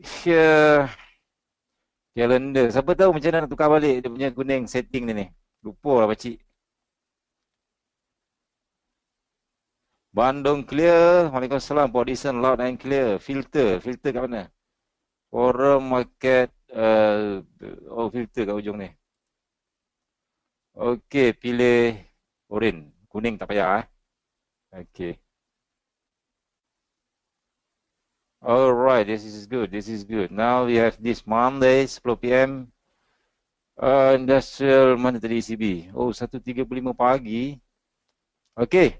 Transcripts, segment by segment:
Share calendar. Siapa tahu macam mana nak tukar balik dia punya kuning setting ni ni. Lupa lah pakcik. Bandung clear. Waalaikumsalam. Port Dickson loud and clear. Filter. Filter kat mana? Forum market. Oh, filter kat ujung ni. Okey, pilih oren. Kuning tak payah eh. Okey. Alright, this is good. This is good. Now we have this Monday, 10 PM. Industrial mana tadi ECB? Oh, 1:35 pagi. Okay.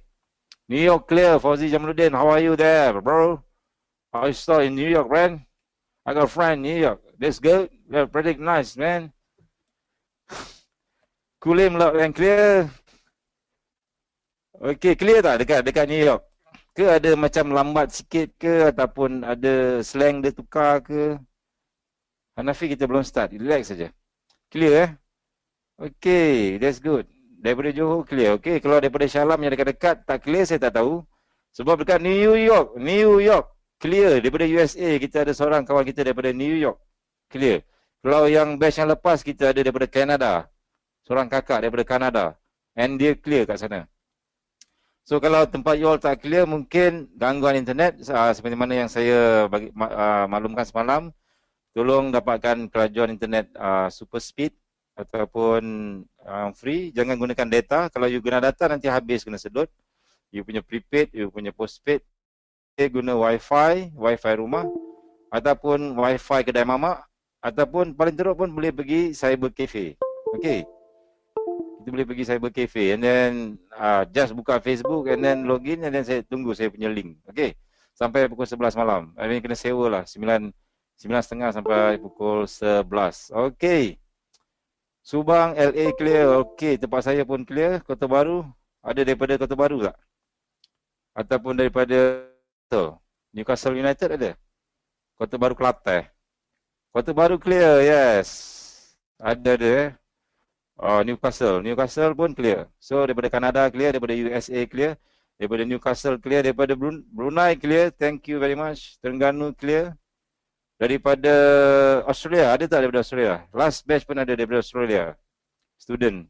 New York clear. Fauzi Jamaluddin, how are you there, bro? How you start in New York, man? I got a friend in New York. That's good. They're pretty nice, man. Kulim loud and clear. Okay, clear tak dekat New York? Ke ada macam lambat sikit ke ataupun ada slang dia tukar ke? Hanafi kita belum start. Relax saja. Clear eh? Okay, that's good. Daripada Johor clear. Okay, kalau daripada Shalam yang dekat-dekat tak clear saya tak tahu. Sebab dekat New York clear. Daripada USA kita ada seorang kawan kita daripada New York clear. Kalau yang batch yang lepas kita ada daripada Canada. Seorang kakak daripada Canada. And dia clear kat sana. So kalau tempat you all tak clear mungkin gangguan internet seperti mana yang saya maklumkan semalam. Tolong dapatkan kelajuan internet super speed ataupun free. Jangan gunakan data. Kalau you guna data nanti habis kena sedut. You punya prepaid, you punya postpaid. Guna wifi rumah ataupun wifi kedai mamak ataupun paling teruk pun boleh pergi cyber cafe. Okay. Kita boleh pergi cyber cafe and then just buka Facebook and then login and then saya tunggu saya punya link. Okay. Sampai pukul 11 malam. I mean kena sewa lah 9:30 sampai pukul 11. Okay. Subang, LA clear. Okay. Tempat saya pun clear. Kota Baru. Ada daripada Kota Baru tak? Ataupun daripada Newcastle United ada? Kota Baru Kelantan. Kota Baru clear. Yes. Ada. Newcastle pun clear. So daripada Kanada clear. Daripada USA clear. Daripada Newcastle clear. Daripada Brunei clear. Thank you very much. Terengganu clear. Daripada Australia, ada tak daripada Australia? Last batch pun ada daripada Australia. Student.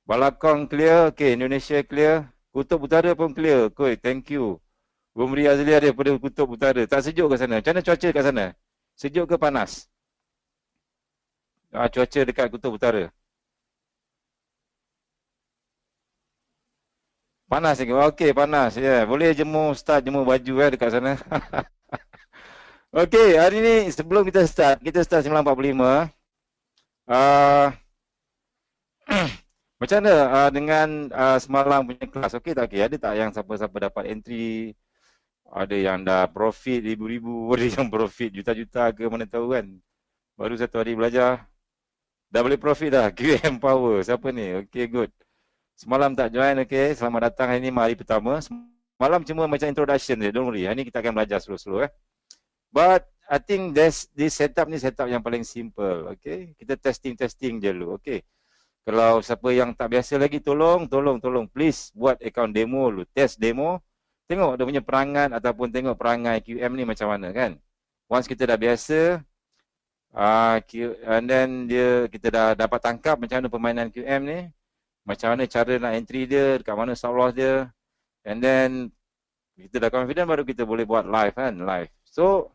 Balakong clear. Okay, Indonesia clear. Kutub Utara pun clear. Okay, thank you. Bumri Azlia daripada Kutub Utara. Tak sejuk ke sana? Macam mana cuaca kat sana? Sejuk ke panas? Cuaca dekat Kutub Utara. Panas lagi. Okay, panas. Ya, yeah. Boleh start jemur baju dekat sana. Okey, hari ni sebelum kita start 9.45. Macam mana dengan semalam punya kelas? Okey tak okey? Ada tak yang siapa-siapa dapat entry? Ada yang dah profit ribu-ribu, ada yang profit juta-juta ke mana tahu kan? Baru satu hari belajar. Dah boleh profit dah. QM Power. Siapa ni? Okey, good. Semalam tak join, okey. Selamat datang hari ni hari pertama. Semalam cuma macam introduction je. Don't worry. Hari ni kita akan belajar slow-slow But I think this setup ni setup yang paling simple, okay? Kita testing je dulu, okay? Kalau siapa yang tak biasa lagi, tolong, please buat account demo dulu, test demo, tengok dia punya perangan ataupun tengok perangai QM ni macam mana kan? Once kita dah biasa, and then kita dah dapat tangkap macam mana permainan QM ni, macam mana cara nak entry dia, dekat mana stop loss dia, and then kita dah confident baru kita boleh buat live kan, live. So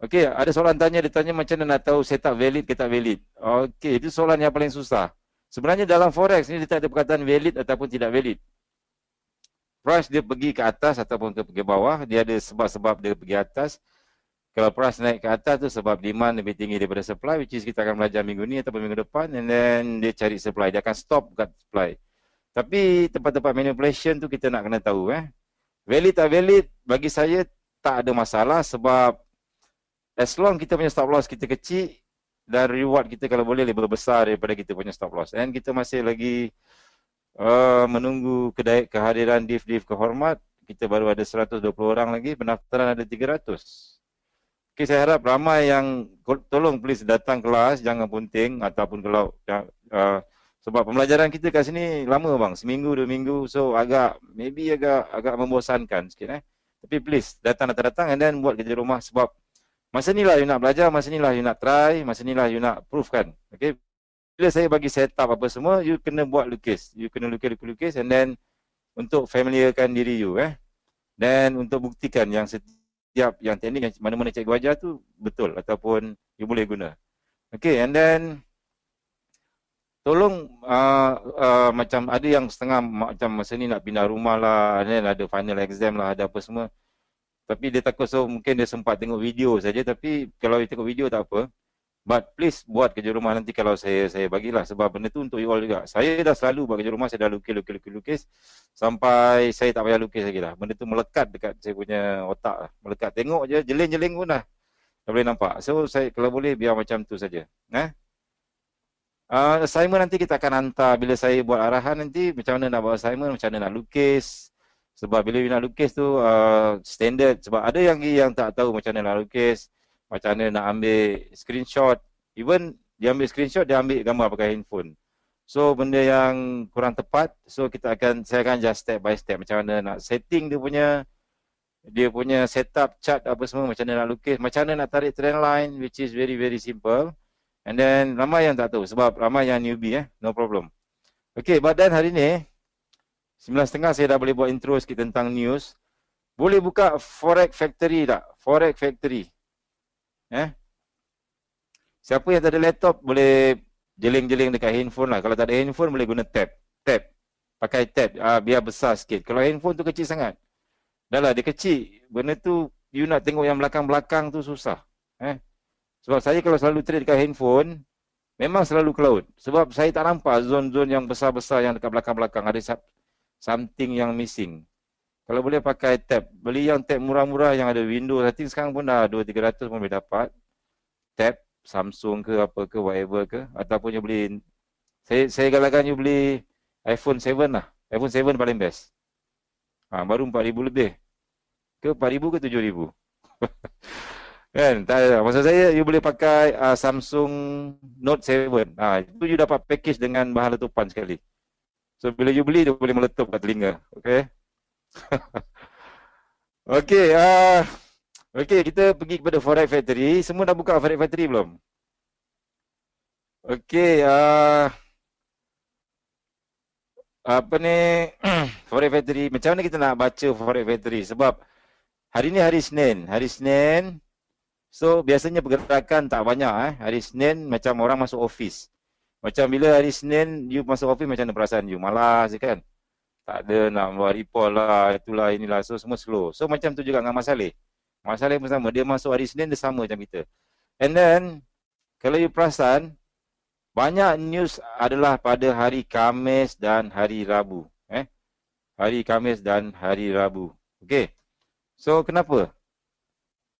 okey, ada soalan dia tanya macam mana nak tahu setup valid ke tak valid. Okey, itu soalan yang paling susah. Sebenarnya dalam forex ni dia tak ada perkataan valid ataupun tidak valid. Price dia pergi ke atas ataupun pergi bawah, dia ada sebab-sebab dia pergi atas. Kalau price naik ke atas tu sebab demand lebih tinggi daripada supply, which is kita akan belajar minggu ni ataupun minggu depan, and then dia cari supply, dia akan stop kat supply. Tapi tempat-tempat manipulation tu kita nak kena tahu Valid tak valid, bagi saya tak ada masalah sebab as long kita punya stop loss kita kecil dan reward kita kalau boleh lebih besar daripada kita punya stop loss. Dan kita masih lagi menunggu kehadiran div kehormat. Kita baru ada 120 orang lagi, pendaftaran ada 300. Okay, saya harap ramai yang tolong please datang kelas, jangan punting ataupun kalau sebab pembelajaran kita kat sini lama bang, seminggu 2 minggu, so agak membosankan sikit Tapi please datang and then buat kerja rumah sebab Masa ni lah you nak belajar, masa ni lah you nak try, masa ni lah you nak proof kan. Okay. Bila saya bagi setup apa semua, you kena buat lukis. You kena lukis and then untuk familiarkan diri you. Dan untuk buktikan yang setiap yang teknik yang mana-mana cikgu ajar tu betul ataupun you boleh guna. Okay, and then tolong macam ada yang setengah macam masa ni nak pindah rumah lah, dan ada final exam lah, ada apa semua. Tapi dia takut, so mungkin dia sempat tengok video saja. Tapi kalau dia tengok video tak apa. But please buat kerja rumah nanti kalau saya bagilah. Sebab benda tu untuk you all juga. Saya dah selalu buat kerja rumah, saya dah lukis. Sampai saya tak payah lukis lagi lah. Benda tu melekat dekat saya punya otak lah. Melekat, tengok je, jeling-jeling pun dah. Tak boleh nampak. So saya kalau boleh biar macam tu saja. Assignment nanti kita akan hantar. Bila saya buat arahan nanti, macam mana nak buat assignment, macam mana nak lukis. Sebab bila you nak lukis tu standard. Sebab ada yang tak tahu macam mana nak lukis, macam mana nak ambil screenshot. Even dia ambil screenshot, dia ambil gambar pakai handphone. So benda yang kurang tepat. So saya akan just step by step macam mana nak setting dia punya setup chart apa semua, macam mana nak lukis, macam mana nak tarik trend line, which is very very simple. And then ramai yang tak tahu sebab ramai yang newbie no problem. Okay, but then hari ni 9.30 saya dah boleh buat intro sikit tentang news. Boleh buka Forex Factory tak? Forex Factory. Siapa yang tak ada laptop boleh jeling-jeling dekat handphone lah. Kalau tak ada handphone boleh guna tab. Pakai tab biar besar sikit. Kalau handphone tu kecil sangat. Dah lah dia kecil. Benda tu you nak tengok yang belakang-belakang tu susah. Sebab saya kalau selalu trade dekat handphone, memang selalu cloud. Sebab saya tak nampak zone-zone yang besar-besar yang dekat belakang-belakang. Ada something yang missing. Kalau boleh pakai tab, beli yang tab murah-murah yang ada Windows. I think sekarang pun dah 200-300 pun boleh dapat. Tab Samsung ke apa ke whatever ke, ataupun you beli, saya galakkan you beli iPhone 7 lah. iPhone 7 paling best. Baru 4,000 lebih. Ke 4,000 ke 7,000. Kan? Tak ada. Maksud saya you boleh pakai Samsung Note 7. Itu you dapat package dengan bahan letupan sekali. So bila you beli, dia boleh meletup kat telinga. Okay. Okay, kita pergi kepada Forex Factory. Semua dah buka Forex Factory belum? Okay, apa ni Forex Factory, macam mana kita nak baca Forex Factory? Sebab hari ni hari Senin. So biasanya pergerakan tak banyak hari Senin, macam orang masuk office. Macam bila hari Senin you masuk office, macam mana perasaan you? Malas kan? Tak ada nak buat report lah, itulah inilah. So semua slow. So macam tu juga dengan Mas Saleh. Mas Saleh pun sama. Dia masuk hari Senin, dia sama macam kita. And then kalau you perasan, banyak news adalah pada hari Khamis dan hari Rabu. Hari Khamis dan hari Rabu. Okay. So kenapa?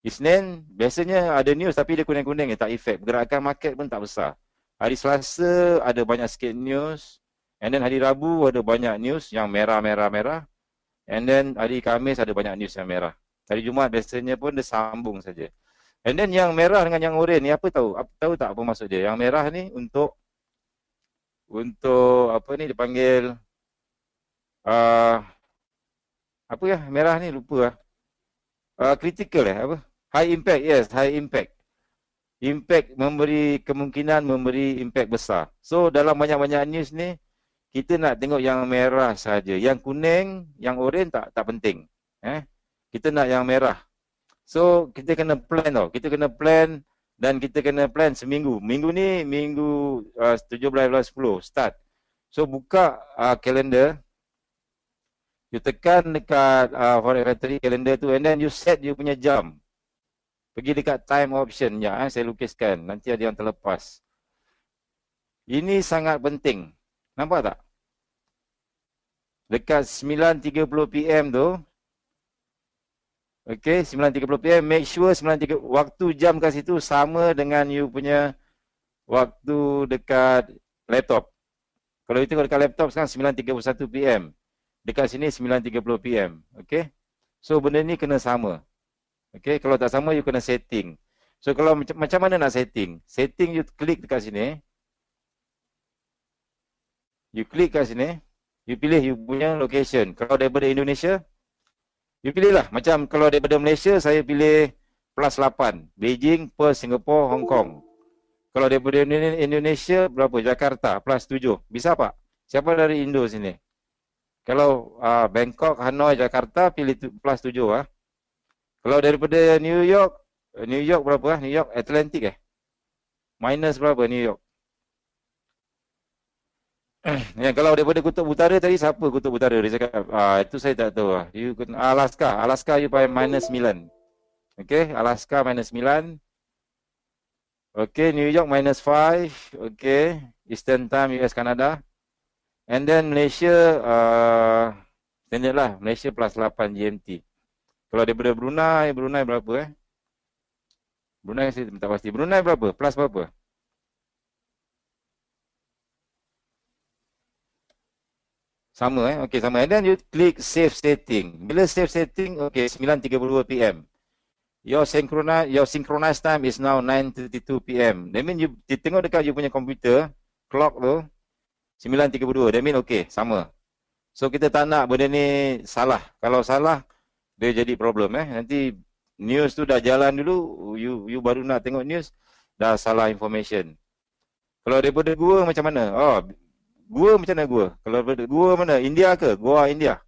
Isnin biasanya ada news tapi dia kuning-kuning, tak efek. Pergerakan market pun tak besar. Hari Selasa ada banyak sikit news. And then hari Rabu ada banyak news yang merah. And then hari Khamis ada banyak news yang merah. Hari Jumaat biasanya pun dia sambung saja. And then yang merah dengan yang oranye ni apa tahu? Tahu tak apa maksud dia? Yang merah ni untuk apa ni dipanggil apa ya? Merah ni lupa critical apa? High impact, yes, high impact. Impact kemungkinan memberi impact besar. So dalam banyak-banyak news ni kita nak tengok yang merah saja. Yang kuning, yang oranye tak penting. Kita nak yang merah. So kita kena plan tau. Kita kena plan dan kita kena plan seminggu. Minggu ni minggu 17-10 start. So buka kalender. You tekan dekat Forex Factory kalender tu and then you set you punya jam. Pergi dekat time option ya, saya lukiskan. Nanti ada yang terlepas. Ini sangat penting. Nampak tak? Dekat 9.30 PM tu. Okay, 9.30 PM. Make sure 9.30 waktu jam kat situ sama dengan you punya waktu dekat laptop. Kalau you tengok dekat laptop sekarang 9.31 PM. Dekat sini 9.30 PM. Okay. So benda ni kena sama. Okay, kalau tak sama you kena setting. So kalau macam mana nak setting? Setting you klik dekat sini. You klik kat sini. You pilih you punya location. Kalau daripada Indonesia, you pilih lah. Macam kalau daripada Malaysia, saya pilih plus 8. Beijing, Perth, Singapore, Hong Kong. Kalau daripada Indonesia, berapa? Jakarta, plus 7. Bisa Pak? Siapa dari Indo sini? Kalau Bangkok, Hanoi, Jakarta, pilih plus 7. Kalau daripada New York, New York berapa? New York, Atlantic minus berapa New York? Ya, kalau daripada Kutub Utara tadi, siapa Kutub Utara? Dia cakap, itu saya tak tahu. Alaska, Alaska you pakai minus 9. Okay, Alaska minus 9. Okay, New York minus 5. Okay, Eastern Time US Canada. And then Malaysia, standard lah. Malaysia plus 8 GMT. Kalau daripada Brunei, Brunei berapa Brunei saya tak pasti. Brunei berapa? Plus berapa? Sama Okey, sama. And then you click save setting. Bila save setting, okay, 9.32 PM. Your synchronized time is now 9.32 PM. That mean you tengok dekat you punya komputer, clock tu 9.32. That mean okay, sama. So kita tak nak benda ni salah. Kalau salah, dia jadi problem Nanti news tu dah jalan dulu, you baru nak tengok news, dah salah information. Kalau daripada gua macam mana? Gua macam mana gua? Kalau daripada gua mana? India ke? Goa India.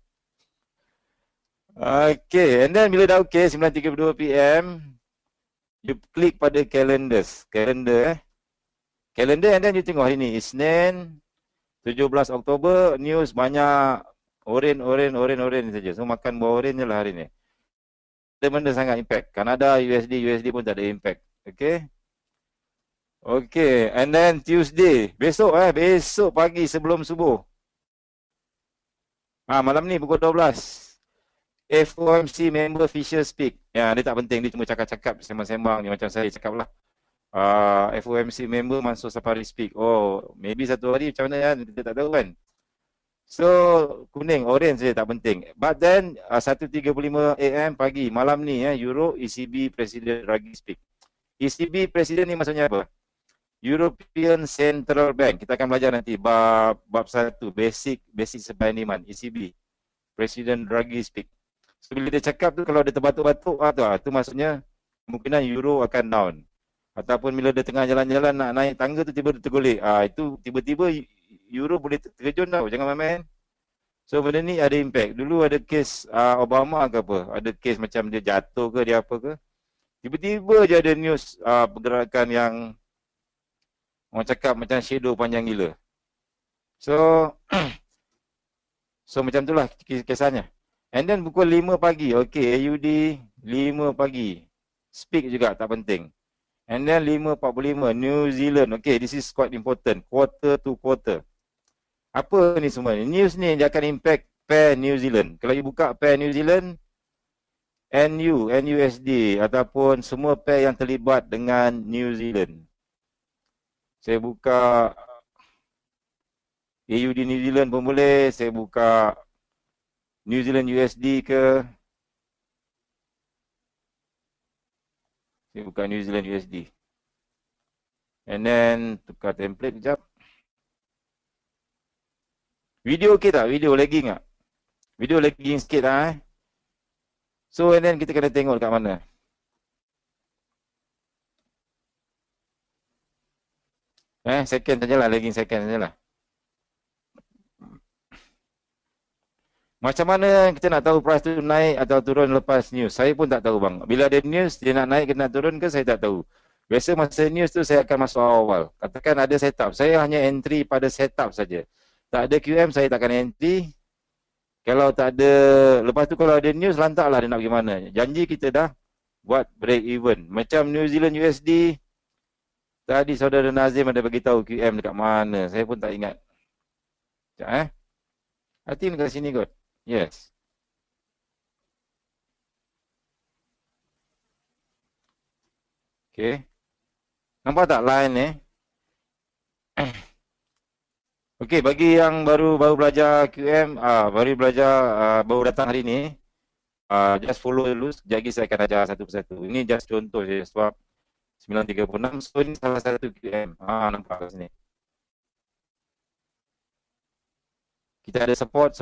Okay, and then bila dah okay, 9.32 PM, you klik pada calendars. Calendar Calendar, and then you tengok hari ni, Isnin, 17 Oktober, news banyak oren saja. So makan buah oren je lah hari ni. Ada benda sangat impact. Kanada, USD pun tak ada impact. Okay. Okay, and then Tuesday, besok pagi sebelum subuh. Malam ni pukul 12. FOMC member Fisher speak. Ya, dia tak penting, dia cuma cakap-cakap, sembang-sembang ni macam saya cakap lah. FOMC member Mansur Safari speak. Maybe satu hari macam mana kita tak tahu kan. So, kuning, orange saja tak penting. But then 1.35 AM pagi, malam ni Euro ECB President Draghi speak. ECB President ni maksudnya apa? European Central Bank. Kita akan belajar nanti bab 1, basic supply and demand, ECB. President Draghi speak. So bila dia cakap tu, kalau dia terbatuk-batuk, tu maksudnya kemungkinan euro akan down. Ataupun bila dia tengah jalan-jalan nak naik tangga tu tiba-tiba tergolek. Itu tiba-tiba euro boleh terkejun tau, jangan main-main. So benda ni ada impact. Dulu ada kes Obama ke apa, ada kes macam dia jatuh ke, dia apa ke. Tiba-tiba je ada news pergerakan yang orang cakap macam shadow panjang gila. So macam itulah kisahnya. And then pukul 5 pagi, okay, AUD 5 pagi. Speak juga tak penting. And then 5.45, New Zealand. Okay, this is quite important. Quarter to quarter. Apa ni semua ni? News ni dia akan impact pair New Zealand. Kalau you buka pair New Zealand, NUSD ataupun semua pair yang terlibat dengan New Zealand. Saya buka AUD New Zealand pun boleh. Saya buka New Zealand USD ke. Saya buka New Zealand USD. And then tukar template sekejap. Video okey tak? Video lagging tak? Video lagging sikit lah So and then kita kena tengok dekat mana. Second sajalah, lagging second sajalah. Macam mana kita nak tahu price tu naik atau turun lepas news? Saya pun tak tahu bang. Bila ada news, dia nak naik ke nak turun ke, saya tak tahu. Biasa masa news tu saya akan masuk awal. Katakan ada setup. Saya hanya entry pada setup saja. Tak ada QM, saya takkan entry. Kalau tak ada, lepas tu kalau ada news, lantaklah dia nak pergi mana. Janji kita dah buat break even. Macam New Zealand USD, tadi saudara Nazim ada bagi tahu QM dekat mana. Saya pun tak ingat. Sekejap I think dekat sini kot. Yes. Okay. Nampak tak line ni? Okay, bagi yang baru belajar QM, baru datang hari ni, just follow dulu. Sekejap lagi saya akan ajar satu persatu. Ini just contoh je sebab 936. So ini salah satu QM. Nampak kat sini. Kita ada support,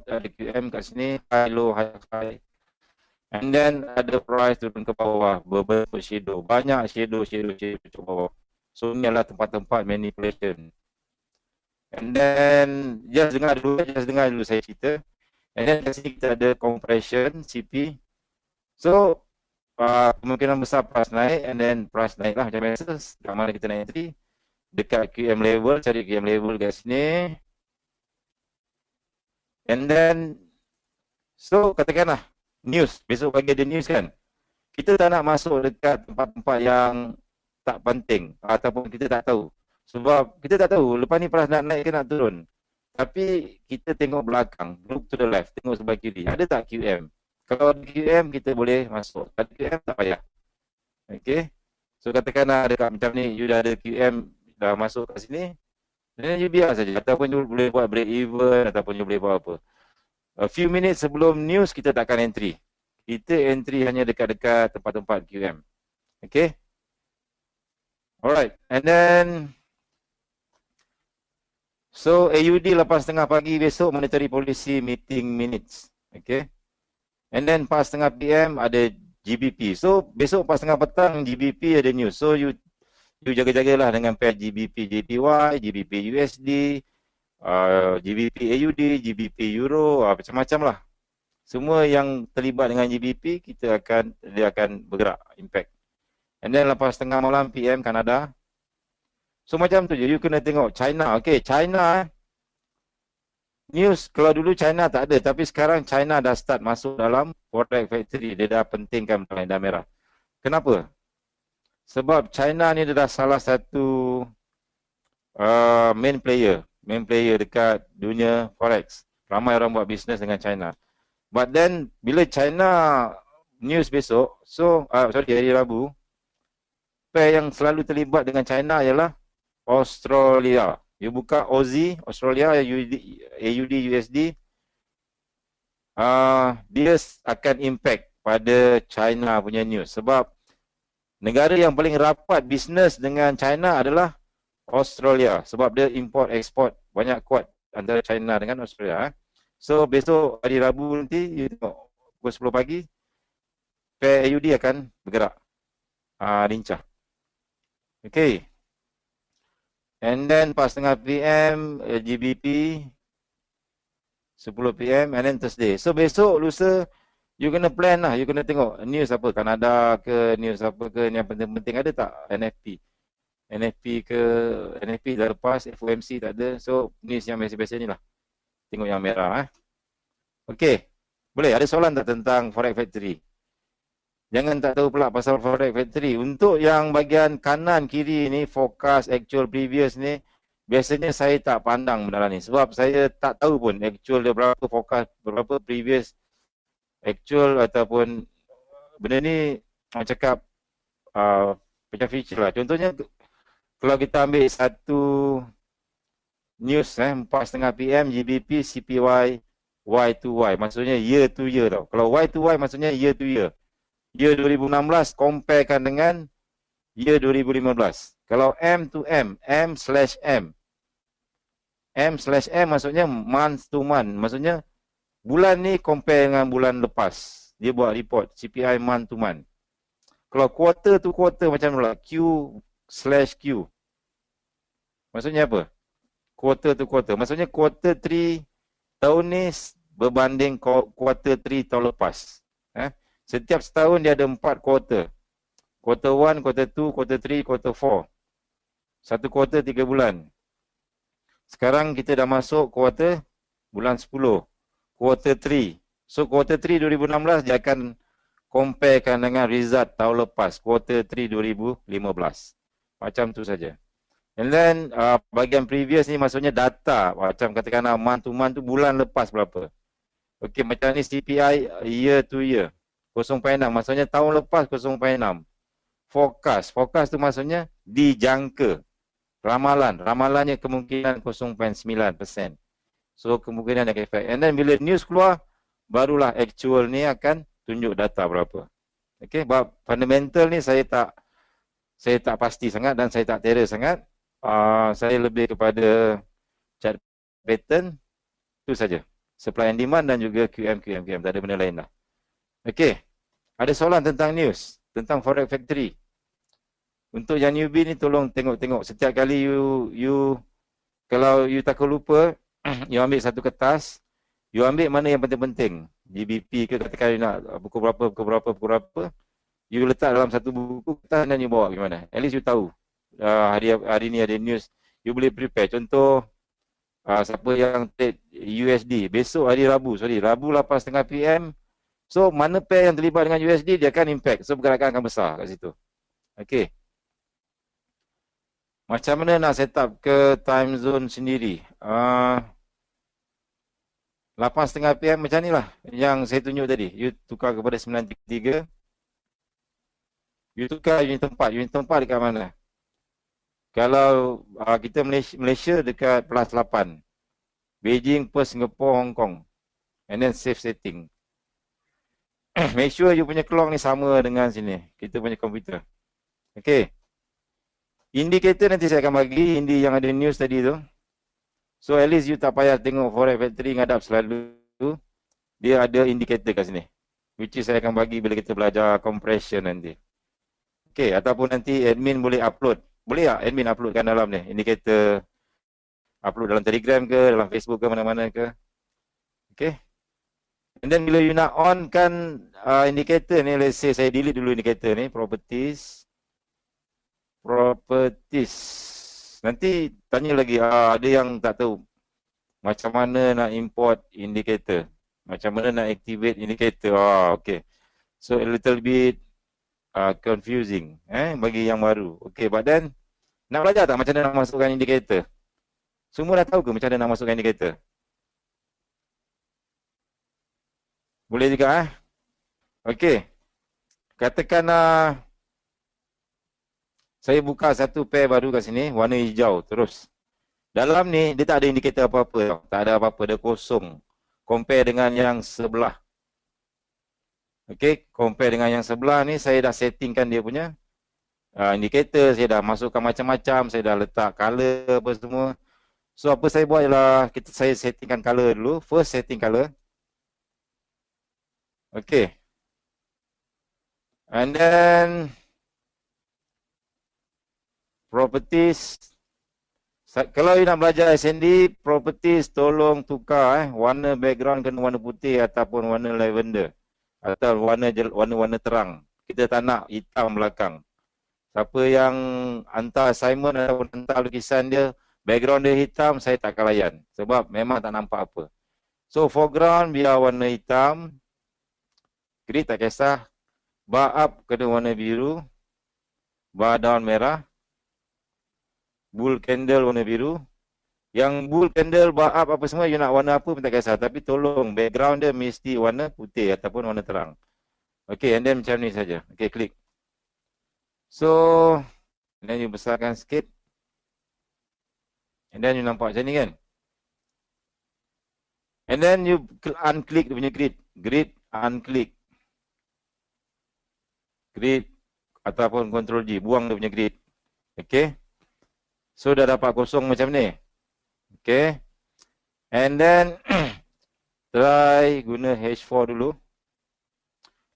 ada QM kat sini, high, low, high. And then ada price turun ke bawah, berbentuk shadow. Banyak shadow ke bawah. So ni adalah tempat-tempat manipulation. And then just dengar dulu saya cerita. And then kat sini kita ada compression CP. So kemungkinan besar price naik, and then price naik lah macam biasa. Kat mana kita naik entry, dekat QM level, cari QM level kat sini. And then so katakanlah news, besok pagi ada news kan, kita tak nak masuk dekat tempat-tempat yang tak penting ataupun kita tak tahu. Sebab kita tak tahu lepas ni price nak naik ke nak turun. Tapi kita tengok belakang, look to the left, tengok sebelah kiri, ada tak QM? Kalau ada QM kita boleh masuk, tak ada QM tak payah. Okay, so katakanlah dekat macam ni, you dah ada QM, dah masuk kat sini, dan you biar saja, ataupun you boleh buat break even, ataupun you boleh buat apa. A few minutes sebelum news kita takkan entry. Kita entry hanya dekat-dekat tempat-tempat QM. Okay, alright, and then so AUD 8.30 pagi besok monetary policy meeting minutes. Okay, and then 4.30 PM ada GBP. So besok 4.30 petang GBP ada news. So you jaga-jagalah dengan pair GBP JPY, GBP USD, GBP AUD, GBP Euro, macam-macam lah. Semua yang terlibat dengan GBP dia akan bergerak, impact. And then 8.30 malam PM Kanada. So macam tu je, you kena tengok China. Okay, China news, kalau dulu China tak ada, tapi sekarang China dah start masuk dalam Forex Factory. Dia dah pentingkan dah merah. Kenapa? Sebab China ni dah salah satu main player dekat dunia Forex. Ramai orang buat bisnes dengan China. But then, bila China news besok, so, hari Rabu, pair yang selalu terlibat dengan China ialah Australia. You buka Aussie, Australia, AUD, USD, dia akan impact pada China punya news. Sebab negara yang paling rapat bisnes dengan China adalah Australia. Sebab dia import export banyak kuat antara China dengan Australia. So besok hari Rabu nanti, you tengok pukul 10 pagi, pair AUD akan bergerak, lincah. Okay. And then 4.30 PM GBP 10 PM and then Thursday. So besok lusa you kena plan lah, you kena tengok news apa, Kanada ke, news apa ke, yang penting-penting ada tak NFP ke, NFP dah lepas, FOMC tak ada. So news yang biasa-biasa ni lah, tengok yang merah. Okay, boleh, ada soalan tak tentang Forex Factory? Jangan tak tahu pula pasal Forex Factory. Untuk yang bahagian kanan kiri ni, forecast, actual, previous ni, biasanya saya tak pandang benda ni. Sebab saya tak tahu pun actual dia berapa, forecast berapa, previous, actual ataupun benda ni orang cakap macam feature lah. Contohnya kalau kita ambil satu news 4.30 PM GBP CPY Y2Y, maksudnya year to year tau. Kalau Y2Y maksudnya year to year. Year 2016 comparekan dengan year 2015. Kalau M to M, M/M. M/M maksudnya month to month. Maksudnya bulan ni compare dengan bulan lepas. Dia buat report CPI month to month. Kalau quarter to quarter macam mana? Q/Q. Maksudnya apa? Quarter to quarter. Maksudnya quarter 3 tahun ni berbanding quarter 3 tahun lepas. Setiap setahun dia ada 4 quarter. Quarter 1, quarter 2, quarter 3, quarter 4. Satu quarter 3 bulan. Sekarang kita dah masuk quarter bulan 10. Quarter 3. So quarter 3 2016 dia akan comparekan dengan result tahun lepas. Quarter 3 2015. Macam tu saja. And then bahagian previous ni maksudnya data. Macam katakan month to month tu bulan lepas berapa. Okey, macam ni CPI year to year. 0.6 maksudnya tahun lepas 0.6. Forecast tu maksudnya dijangka. Ramalannya kemungkinan 0.9%. So kemungkinan ada efek. And then bila news keluar, barulah actual ni akan tunjuk data berapa. Okey, bab fundamental ni saya tak pasti sangat dan saya tak terror sangat. Saya lebih kepada chart pattern tu saja. Supply and demand dan juga QM. Tak ada benda lain lah. Okey. Ada soalan tentang news, tentang Forex Factory. Untuk yang newbie ni tolong tengok-tengok setiap kali you kalau you takut lupa, you ambil satu kertas, you ambil mana yang penting-penting. GBP ke katakan you nak pukul berapa, you letak dalam satu buku kertas dan you bawa ke mana. At least you tahu. Hari ni ada news, you boleh prepare. Contoh, siapa yang trade USD, besok hari Rabu 8.30 PM. So, mana pair yang terlibat dengan USD, dia akan impact. So, pergerakan akan besar kat situ. Okay. Macam mana nak set up ke time zone sendiri? 8.30 PM macam ni lah yang saya tunjuk tadi. You tukar kepada 9.33. You tukar unit tempat dekat mana? Kalau kita Malaysia dekat plus 8. Beijing, Perth, Singapore, Hong Kong. And then save setting. Make sure you punya clock ni sama dengan sini. Kita punya komputer. Okay. Indikator nanti saya akan bagi. Indi yang ada news tadi tu. So at least you tak payah tengok Forex Factory ngadap selalu. Dia ada indikator kat sini. Which is saya akan bagi bila kita belajar compression nanti. Okay. Ataupun nanti admin boleh upload. Boleh tak admin uploadkan dalam ni? Indikator. Upload dalam Telegram ke, dalam Facebook ke, mana-mana ke. Okay. And then bila you nak on kan indikator ni, let's say saya delete dulu indikator ni, properties. Nanti tanya lagi, ada yang tak tahu macam mana nak import indikator, macam mana nak activate indikator. Okay. So a little bit confusing bagi yang baru. Okay, but then nak belajar tak macam mana nak masukkan indikator? Semua dah tahu ke macam mana nak masukkan indikator? Boleh juga Okey. Katakan saya buka satu pair baru kat sini, warna hijau terus. Dalam ni dia tak ada indikator apa-apa. Tak ada apa-apa, dia kosong. Compare dengan yang sebelah. Okey, compare dengan yang sebelah ni saya dah settingkan dia punya indikator, saya dah masukkan macam-macam, saya dah letak color apa semua. So apa saya buat ialah saya settingkan color dulu, first setting color. Okay. And then properties. Kalau you nak belajar SND, properties tolong tukar warna background kena warna putih ataupun warna lavender atau warna terang. Kita tak nak hitam belakang. Siapa yang hantar assignment ataupun hantar lukisan dia, background dia hitam, saya tak akan layan sebab memang tak nampak apa. So foreground biar warna hitam. Grid tak kisah. Bar up kena warna biru. Bar down merah. Bull candle warna biru. Yang bull candle, bar up apa semua, you nak warna apa pun tak kisah. Tapi tolong background dia mesti warna putih ataupun warna terang. Okay, and then macam ni saja. Okay, klik. So, and then you besarkan sikit. And then you nampak macam ni kan. And then you unclick dia punya grid. Grid, unclick. Grid ataupun Ctrl G, buang dia punya grid. Okay. So dah dapat kosong macam ni. Okay. And then try guna H4 dulu.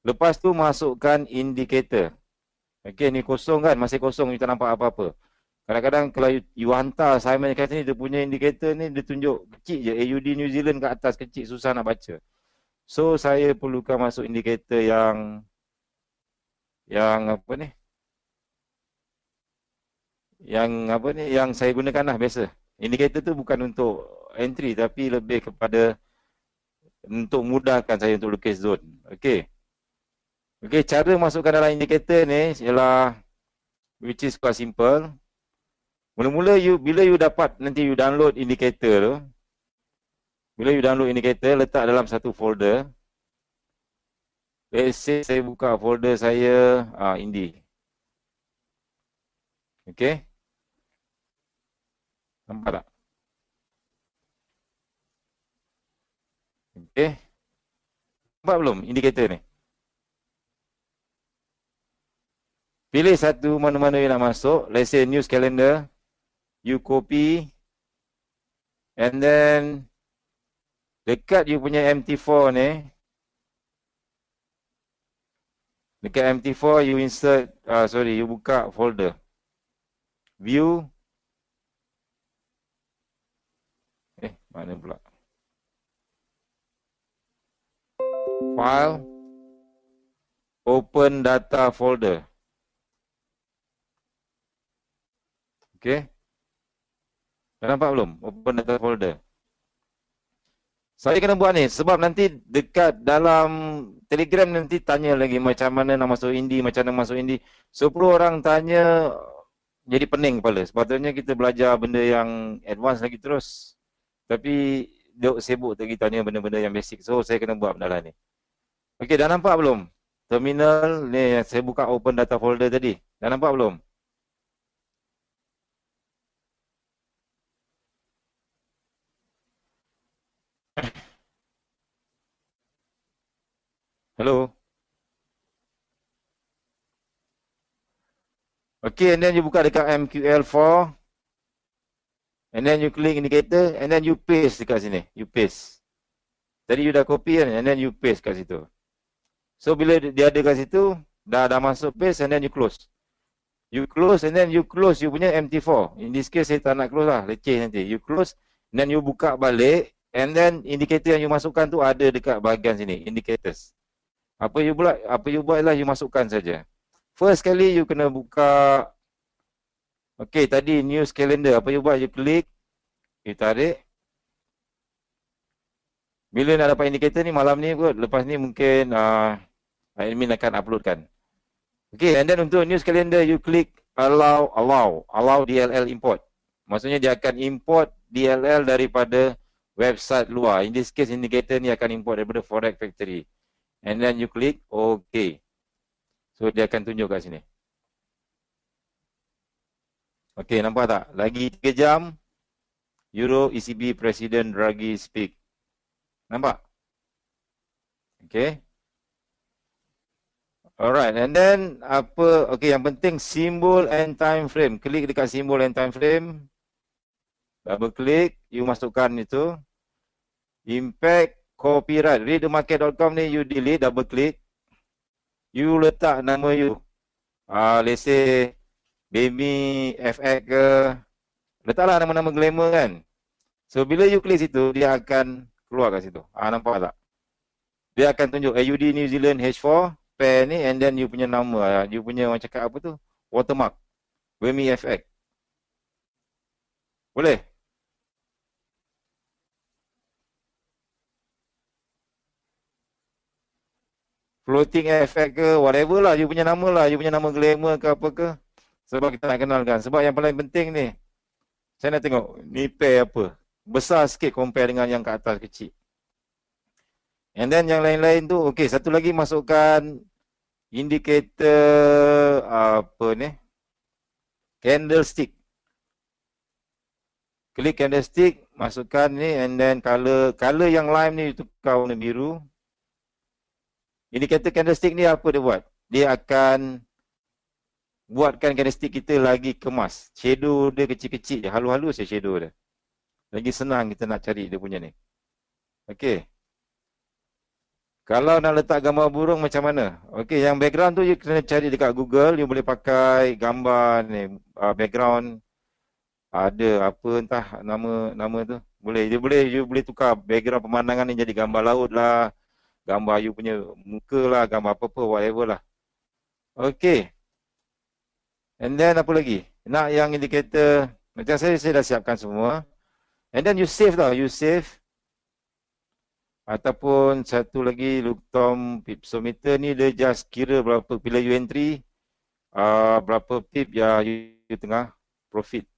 Lepas tu masukkan indikator. Okay, ni kosong kan, masih kosong, you tak nampak apa-apa. Kadang-kadang kalau you hantar assignment kat sini, dia punya indikator ni dia tunjuk kecil je, AUD New Zealand kat atas kecil, susah nak baca. So saya perlukan masuk indikator yang apa ni? Yang saya gunakan lah biasa. Indikator tu bukan untuk entry tapi lebih kepada untuk mudahkan saya untuk lukis zone. Okey. Okey, cara masukkan dalam indikator ni ialah which is quite simple. Mula-mula bila you dapat nanti you download indikator tu. Bila you download indikator, letak dalam satu folder. Let's say saya buka folder saya Indi. Okey. Nampak tak? Okey. Nampak belum indikator ni? Pilih satu mana-mana yang nak masuk. Let's say news calendar. You copy. And then dekat you punya MT4 ni, Dekat MT4 you insert, you buka folder. View. Mana pula? File. Open data folder. Okay. Dah nampak belum? Open data folder. Saya kena buat ni sebab nanti dekat dalam Telegram nanti tanya lagi macam mana nak masuk Indi, macam mana masuk Indi. 10 orang tanya jadi pening kepala. Sepatutnya kita belajar benda yang advance lagi terus. Tapi duk sibuk lagi tanya benda-benda yang basic. So saya kena buat benda lah ni. Okey, dah nampak belum? Terminal ni saya buka open data folder tadi. Dah nampak belum? Hello? Okay, and then you buka dekat MQL4. And then you click indicator. And then you paste dekat sini. You paste. Tadi you dah copy kan? And then you paste kat situ. So, bila dia ada kat situ, dah masuk paste and then you close. You close and then you close you punya MT4. In this case, saya tak nak close lah. Leceh nanti. You close. And then you buka balik. And then indicator yang you masukkan tu ada dekat bahagian sini. Indicators. Apa you buat lah you masukkan saja. First kali you kena buka. Okay, tadi news calendar. Apa you buat? You klik. You tarik. Bila nak dapat indikator ni malam ni kot. Lepas ni mungkin admin akan uploadkan. Okay, and then untuk news calendar you klik allow DLL import. Maksudnya dia akan import DLL daripada website luar. In this case indicator ni akan import daripada Forex Factory. And then you klik OK. So dia akan tunjuk kat sini. Okay, nampak tak? Lagi 3 jam Euro ECB President Draghi speak. Nampak? Okay. Alright, and then okay, yang penting simbol and time frame. Klik dekat simbol and time frame. Double klik, you masukkan itu. Impact, copyright, readthemarket.com ni you delete, double klik. You letak nama you. Let's say Baby FX ke. Letaklah nama-nama glamour kan. So bila you klik situ, dia akan keluar kat situ. Nampak tak? Dia akan tunjuk AUD New Zealand H4 pair ni and then you punya nama. You punya orang cakap apa tu? Watermark. Baby FX. Boleh? Floating FX ke, whatever lah. You punya nama lah. You punya nama glamour ke apa ke. Sebab kita nak kenalkan. Sebab yang paling penting ni, saya nak tengok ni pair apa. Besar sikit compare dengan yang kat atas kecil. And then yang lain-lain tu, okay, satu lagi masukkan indicator apa ni? Candlestick. Klik candlestick, masukkan ni and then color yang lime ni tukar warna biru. Indicator candlestick ni apa dia buat? Dia akan buatkan candlestick kita lagi kemas. Shadow dia kecil-kecil je. Halus-halus je shadow dia. Lagi senang kita nak cari dia punya ni. Okey. Kalau nak letak gambar burung macam mana? Okey, yang background tu you kena cari dekat Google. You boleh pakai gambar ni. Background. Ada apa entah nama tu. Boleh. You boleh tukar background pemandangan ni jadi gambar laut lah. Gambar you punya muka lah. Gambar apa-apa, whatever lah. Okey. And then apa lagi? Nak yang indicator. Macam saya dah siapkan semua. And then you save tau. You save. Ataupun satu lagi Luptom pipsometer ni dia just kira berapa. Bila you entry. Berapa pip ya you tengah profit.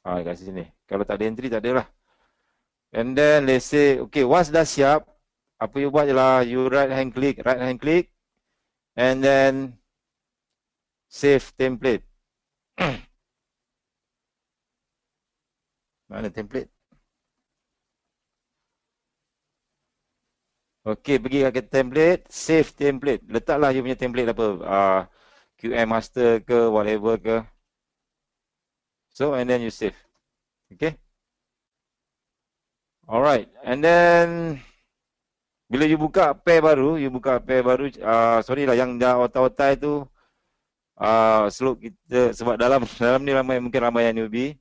Kat sini. Kalau tak ada entry tak ada lah. And then let's say. Okay, once dah siap. Apa you buat je lah. You right hand click. And then save template. Mana template? Okey, pergi ke template, save template. Letaklah you punya template apa, QM master ke, whatever ke. So, and then you save. Okay. Alright, and then Bila you buka pair baru, sorry lah yang dah otai-otai tu, slope kita, sebab dalam dalam ni mungkin ramai yang newbie.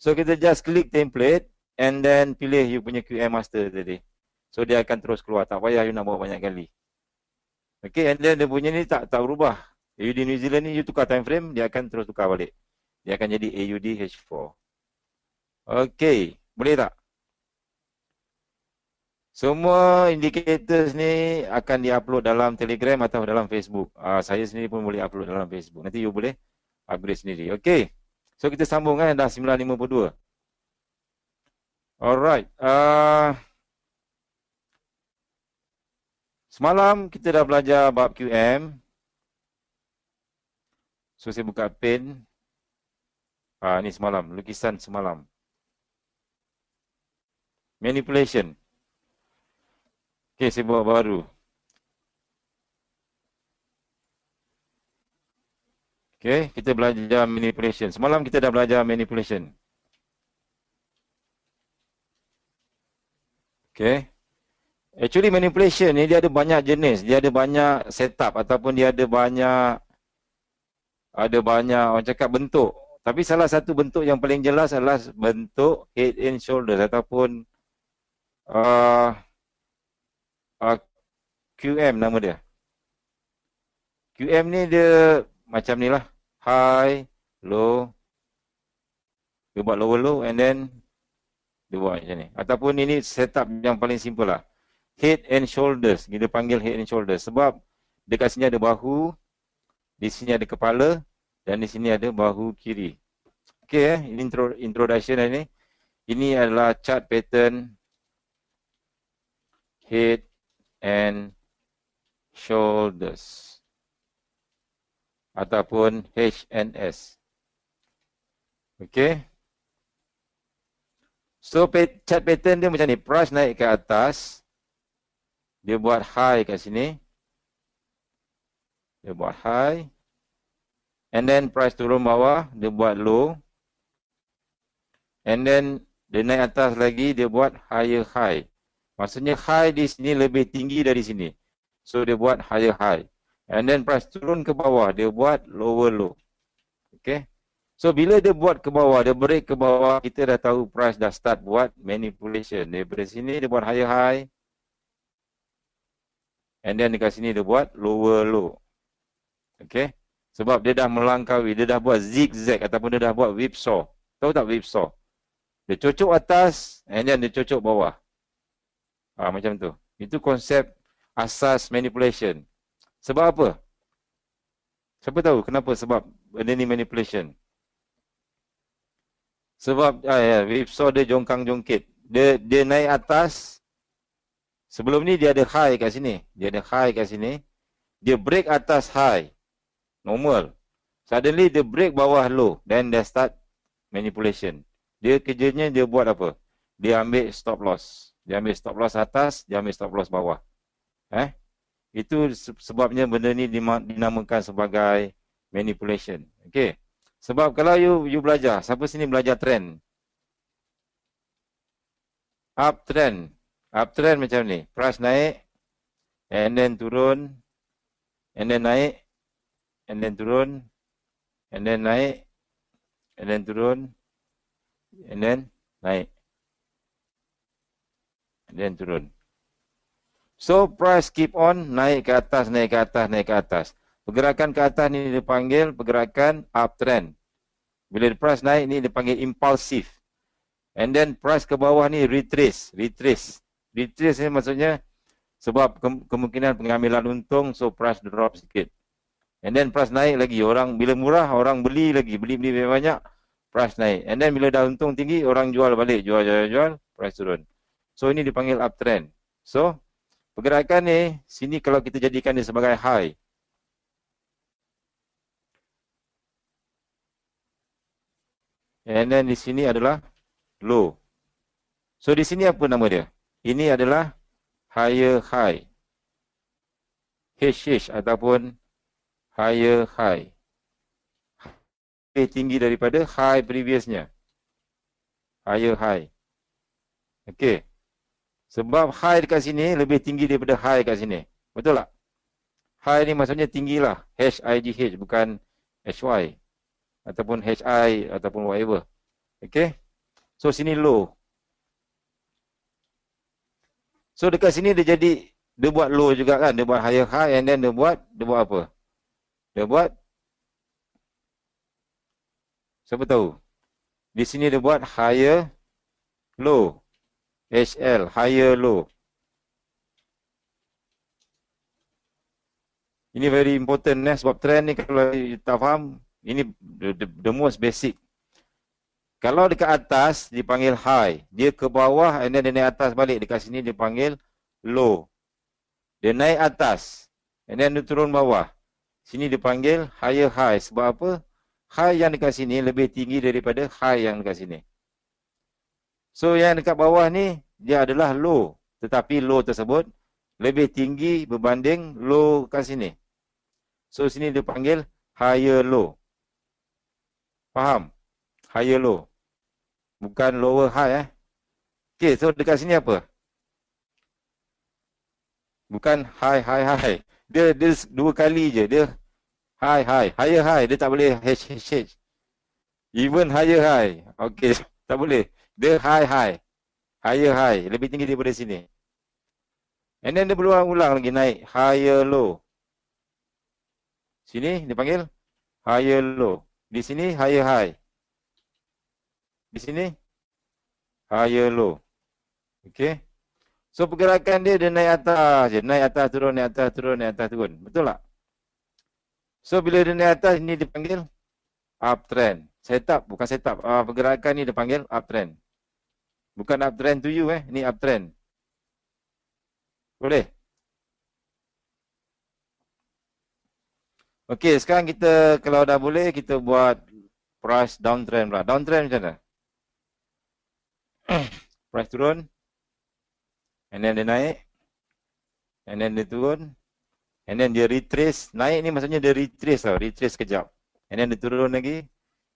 So kita just klik template and then pilih you punya QM master tadi. So dia akan terus keluar, tak payah you nak buat banyak kali. Okay, and then dia punya ni tak berubah. AUD New Zealand ni you tukar time frame, dia akan terus tukar balik. Dia akan jadi AUD H4. Okay, boleh tak? Semua indicators ni akan diupload dalam Telegram atau dalam Facebook. Saya sendiri pun boleh upload dalam Facebook. Nanti you boleh upgrade sendiri. Okay. So kita sambung kan, dah 9.52. Alright. Semalam kita dah belajar bab QM. So saya buka pen. Ni semalam, lukisan semalam. Manipulation. Okay, saya buat baru. Okay, kita belajar manipulation. Semalam kita dah belajar manipulation. Okay. Actually manipulation ni dia ada banyak jenis. Dia ada banyak setup ataupun dia ada banyak orang cakap bentuk. Tapi salah satu bentuk yang paling jelas adalah bentuk head and shoulders ataupun QM nama dia. QM ni dia macam ni lah. High, low. Dia buat low and then dia buat macam ni. Ataupun ini setup yang paling simple lah. Head and shoulders. Kita panggil head and shoulders. Sebab dekat sini ada bahu. Di sini ada kepala. Dan di sini ada bahu kiri. Okay, ini introduction ini. Ini adalah chart pattern head and shoulders ataupun HNS. Okay. So chart pattern dia macam ni. Price naik ke atas. Dia buat high kat sini. Dia buat high. And then price turun bawah. Dia buat low. And then dia naik atas lagi. Dia buat higher high. Maksudnya high di sini lebih tinggi dari sini. So dia buat higher high. And then price turun ke bawah. Dia buat lower low. Okay. So bila dia buat ke bawah, dia break ke bawah, kita dah tahu price dah start buat manipulation. Daripada sini dia buat higher high. And then dekat sini dia buat lower low. Okay. Sebab dia dah melangkaui, dia dah buat zigzag ataupun dia dah buat whipsaw. Tahu tak whipsaw? Dia cocok atas and then dia cocok bawah. Macam tu. Itu konsep asas manipulation. Sebab apa? Siapa tahu kenapa sebab benda ni manipulation? Sebab whipsaw dia jongkang-jongkit. Dia naik atas. Sebelum ni dia ada high kat sini. Dia ada high kat sini. Dia break atas high. Normal. Suddenly dia break bawah low. Then dia start manipulation. Dia kerjanya dia buat apa? Dia ambil stop loss. Dia ambil stop loss atas. Dia ambil stop loss bawah. Itu sebabnya benda ni dinamakan sebagai manipulation. Okay. Sebab kalau you belajar, siapa sini belajar trend? Uptrend. Uptrend macam ni. Price naik, and then turun, and then naik, and then turun, and then naik, and then turun, and then naik, and then turun. So price keep on naik ke atas, naik ke atas, naik ke atas. Pergerakan ke atas ni dipanggil pergerakan uptrend. Bila price naik ni dipanggil impulsif. And then price ke bawah ni retrace. Retrace ni maksudnya sebab kemungkinan pengambilan untung, so price drop sikit. And then price naik lagi. Orang bila murah, orang beli lagi. Beli banyak, price naik. And then bila dah untung tinggi, orang jual balik. Jual, price turun. So ini dipanggil uptrend. So pergerakan ni, sini kalau kita jadikan dia sebagai high. And then di sini adalah low. So di sini apa nama dia? Ini adalah higher high. HH ataupun higher high. Lebih tinggi daripada high previousnya. Higher high. Okay. Sebab high dekat sini lebih tinggi daripada high dekat sini. Betul tak? High ni maksudnya tinggilah. H-I-G-H bukan H-Y. Ataupun H-I ataupun whatever. Okay. So sini low. So dekat sini dia jadi, dia buat low juga kan. Dia buat higher high and then dia buat apa? Dia buat, siapa tahu? Di sini dia buat higher low. HL, higher low. Ini very important sebab trend ni kalau tak faham, ini the most basic. Kalau dekat atas dipanggil high, dia ke bawah and then dia naik atas balik, dekat sini dipanggil low. Dia naik atas and then dia turun bawah. Sini dipanggil higher high. Sebab apa? High yang dekat sini lebih tinggi daripada high yang dekat sini. So yang dekat bawah ni dia adalah low, tetapi low tersebut lebih tinggi berbanding low kat sini. So sini dia panggil higher low. Faham? Higher low. Bukan lower high Okay, so dekat sini apa? Bukan high high high. Dia dua kali je. Dia high high. Higher high. Dia tak boleh H H H. Even higher high. Okay, tak boleh. Dia high high. Higher high. Lebih tinggi daripada sini. And then dia berulang-ulang lagi naik. Higher low. Sini dia panggil higher low. Di sini higher high. Di sini higher low. Okay. So pergerakan dia naik atas je. Naik atas turun, naik atas turun, naik atas turun. Betul tak? So bila dia naik atas ni dipanggil uptrend. Setup, bukan setup. Pergerakan ni dipanggil uptrend. Bukan uptrend to you ni uptrend. Boleh? Okey, sekarang kita kalau dah boleh kita buat price downtrend pula. Downtrend macam mana? Price turun. And then dia naik. And then dia turun. And then dia retrace. Naik ni maksudnya dia retrace tau. Retrace sekejap. And then dia turun lagi.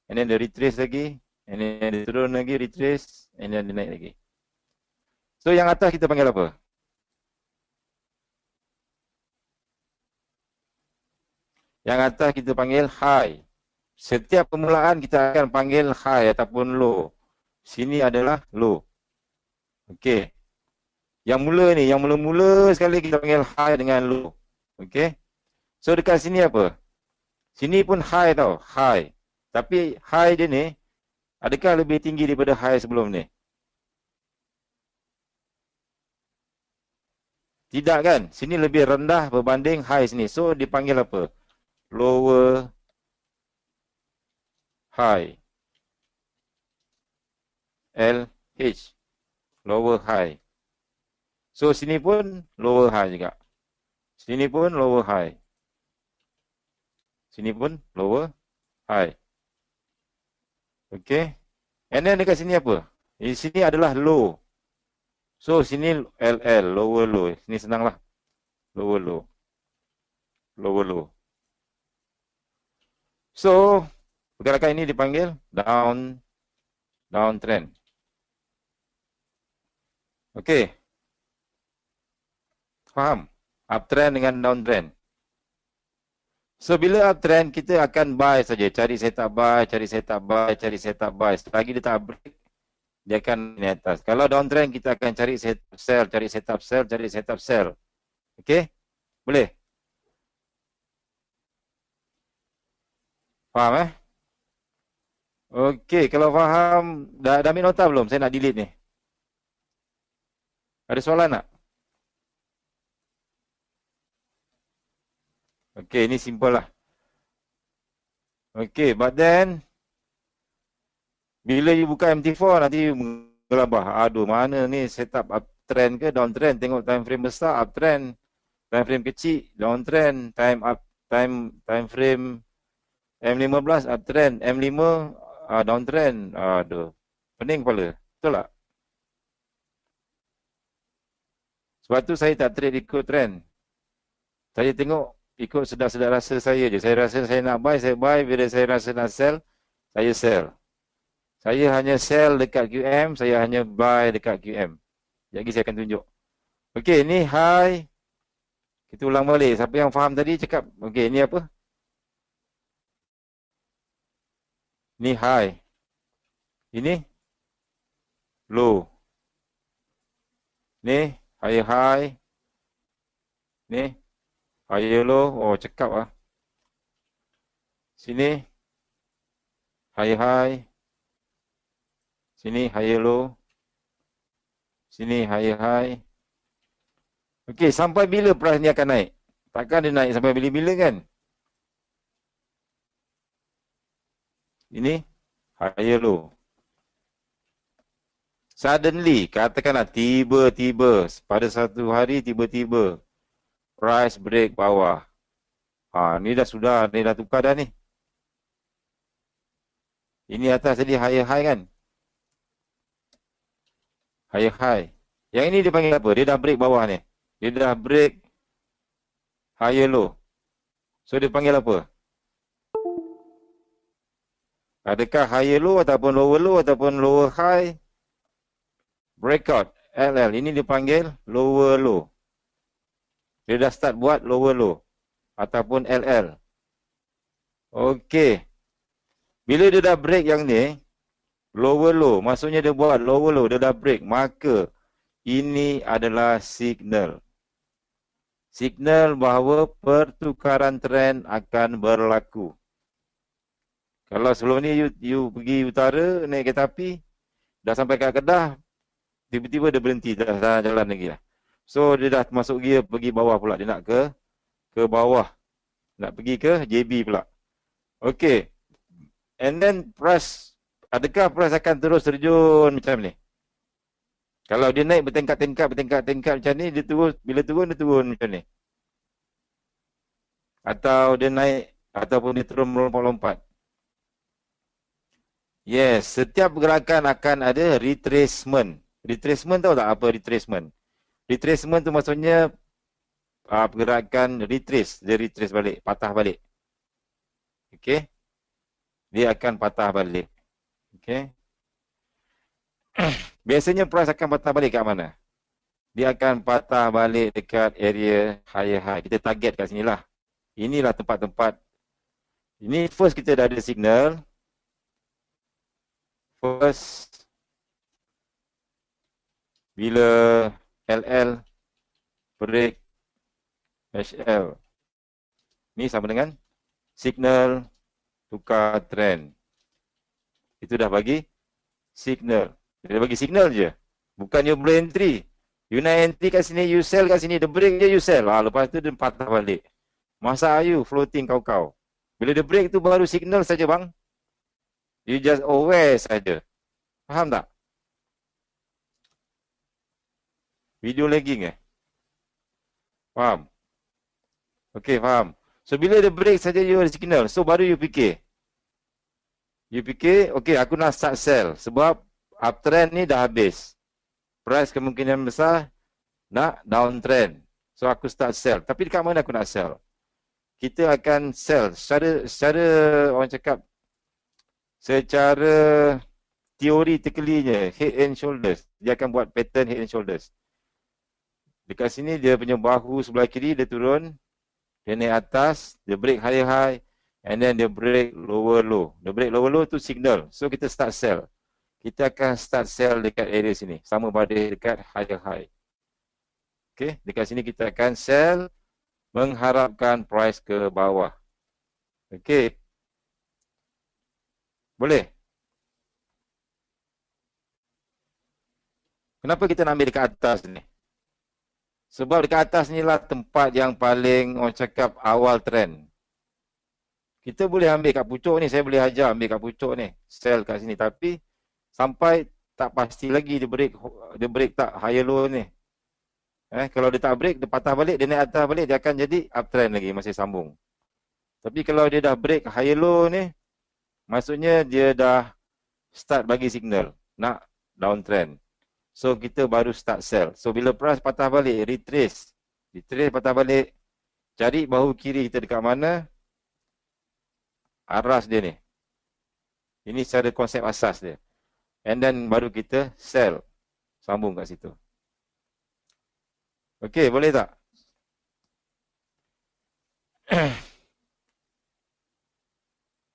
And then dia retrace lagi. And then dia turun lagi, retrace. And then dia naik lagi. So yang atas kita panggil apa? Yang atas kita panggil high. Setiap permulaan kita akan panggil high ataupun low. Sini adalah low. Okey. Yang mula ni, yang mula-mula sekali kita panggil high dengan low. Okey. So dekat sini apa? Sini pun high tau, high. Tapi high dia ni, adakah lebih tinggi daripada high sebelum ni? Tidak kan? Sini lebih rendah berbanding high sini. So dipanggil apa? Lower high. LH. Lower high. So sini pun lower high juga. Sini pun lower high. Sini pun lower high. Okay. And then dekat sini apa? Di sini adalah low. So sini LL, lower low. Sini senanglah. Lower low. Lower low. So pergerakan ini dipanggil downtrend. Okay. Faham? Uptrend dengan downtrend. So bila uptrend kita akan buy saja, cari setup buy, cari setup buy, cari setup buy. Selagi dia tak break, dia akan naik atas. Kalau downtrend kita akan cari setup sell, cari setup sell, cari setup sell. Okay? Boleh? Faham Okay, kalau faham, dah ambil nota belum? Saya nak delete ni. Ada soalan tak? Okay, ini simple lah. Okay, but then bila you buka MT4 nanti menggelabah. Aduh, mana ni setup uptrend ke downtrend? Tengok time frame besar uptrend, time frame kecil downtrend, time frame M15 uptrend, M5 downtrend. Aduh, pening kepala. Betul tak? Sebab tu saya tak trade ikut trend. Saya tengok ikut sedar-sedar rasa saya je. Saya rasa saya nak buy, saya buy. Bila saya rasa nak sell, saya sell. Saya hanya sell dekat QM, saya hanya buy dekat QM. Sekejap lagi saya akan tunjuk. Okey, ni high. Kita ulang balik. Siapa yang faham tadi cakap. Okey, ni apa? Ni high. Ini low. Ni higher high. Ni higher low. Oh, cakap ah. Sini higher high. Sini higher low. Sini higher high. Okey, sampai bila price ni akan naik? Takkan dia naik sampai bila-bila kan? Ini higher low. Suddenly, katakanlah tiba-tiba pada satu hari tiba-tiba price break bawah. Ni dah tukar dah ni. Ini atas tadi higher high kan? Higher high. Yang ini dia panggil apa? Dia dah break bawah ni. Dia dah break higher low. So dia panggil apa? Adakah higher low ataupun lower low ataupun lower high? Breakout LL. Ini dipanggil lower low. Dia dah start buat lower low ataupun LL. Okey. Bila dia dah break yang ni, lower low, maksudnya dia buat lower low, dia dah break, maka ini adalah signal. Signal bahawa pertukaran trend akan berlaku. Kalau sebelum ni you pergi utara, naik kereta api, dah sampai kat Kedah, tiba-tiba dia berhenti, dah jalan lagi lah. So dia dah masuk gear pergi bawah pula, dia nak ke bawah. Nak pergi ke JB pula. Okey. And then price, adakah price akan terus terjun macam ni? Kalau dia naik bertingkat-tingkat macam ni, dia turun, bila turun dia turun macam ni. Atau dia naik ataupun dia turun melompat-lompat. Yes, setiap gerakan akan ada retracement. Retracement tahu tak apa retracement? Retracement tu maksudnya pergerakan retrace. Dia retrace balik, patah balik. Okey. Dia akan patah balik. Okey. Biasanya price akan patah balik kat mana? Dia akan patah balik dekat area higher high. Kita target kat sini lah. Inilah tempat-tempat. Ini first kita dah ada signal. First, bila LL break HL. Ni sama dengan signal tukar trend. Itu dah bagi signal. Dia bagi signal je. Bukan you boleh entry. You nak entry kat sini, you sell kat sini. Dia break je, you sell. Lepas tu dia patah balik. Masa you floating kau-kau. Bila dia break tu baru signal saja bang. You just aware saja. Faham tak? Video lagging Faham? Okey, faham. So bila dia break saja you ada signal. So baru you fikir. You fikir, okey aku nak start sell. Sebab uptrend ni dah habis. Price kemungkinan besar nak downtrend. So aku start sell. Tapi dekat mana aku nak sell? Kita akan sell secara orang cakap secara teoretically-nya head and shoulders. Dia akan buat pattern head and shoulders. Dekat sini dia punya bahu sebelah kiri dia turun. Dia naik atas, dia break higher high and then dia break lower low. Dia break lower low tu signal. So kita start sell. Kita akan start sell dekat area sini. Sama pada dekat higher high. Okay, dekat sini kita akan sell mengharapkan price ke bawah. Okay. Boleh? Kenapa kita nak ambil dekat atas ni? Sebab dekat atas ni lah tempat yang paling orang cakap awal trend. Kita boleh ambil kat pucuk ni, saya boleh ajar ambil kat pucuk ni, sell kat sini. Tapi sampai tak pasti lagi dia break tak higher low ni. Kalau dia tak break, dia patah balik, dia naik atas balik, dia akan jadi uptrend lagi, masih sambung. Tapi kalau dia dah break higher low ni, maksudnya dia dah start bagi signal nak downtrend. So kita baru start sell. So bila price patah balik, retrace patah balik, cari bahu kiri kita dekat mana, aras dia ni. Ini secara konsep asas dia. And then baru kita sell, sambung kat situ. Okey, boleh tak?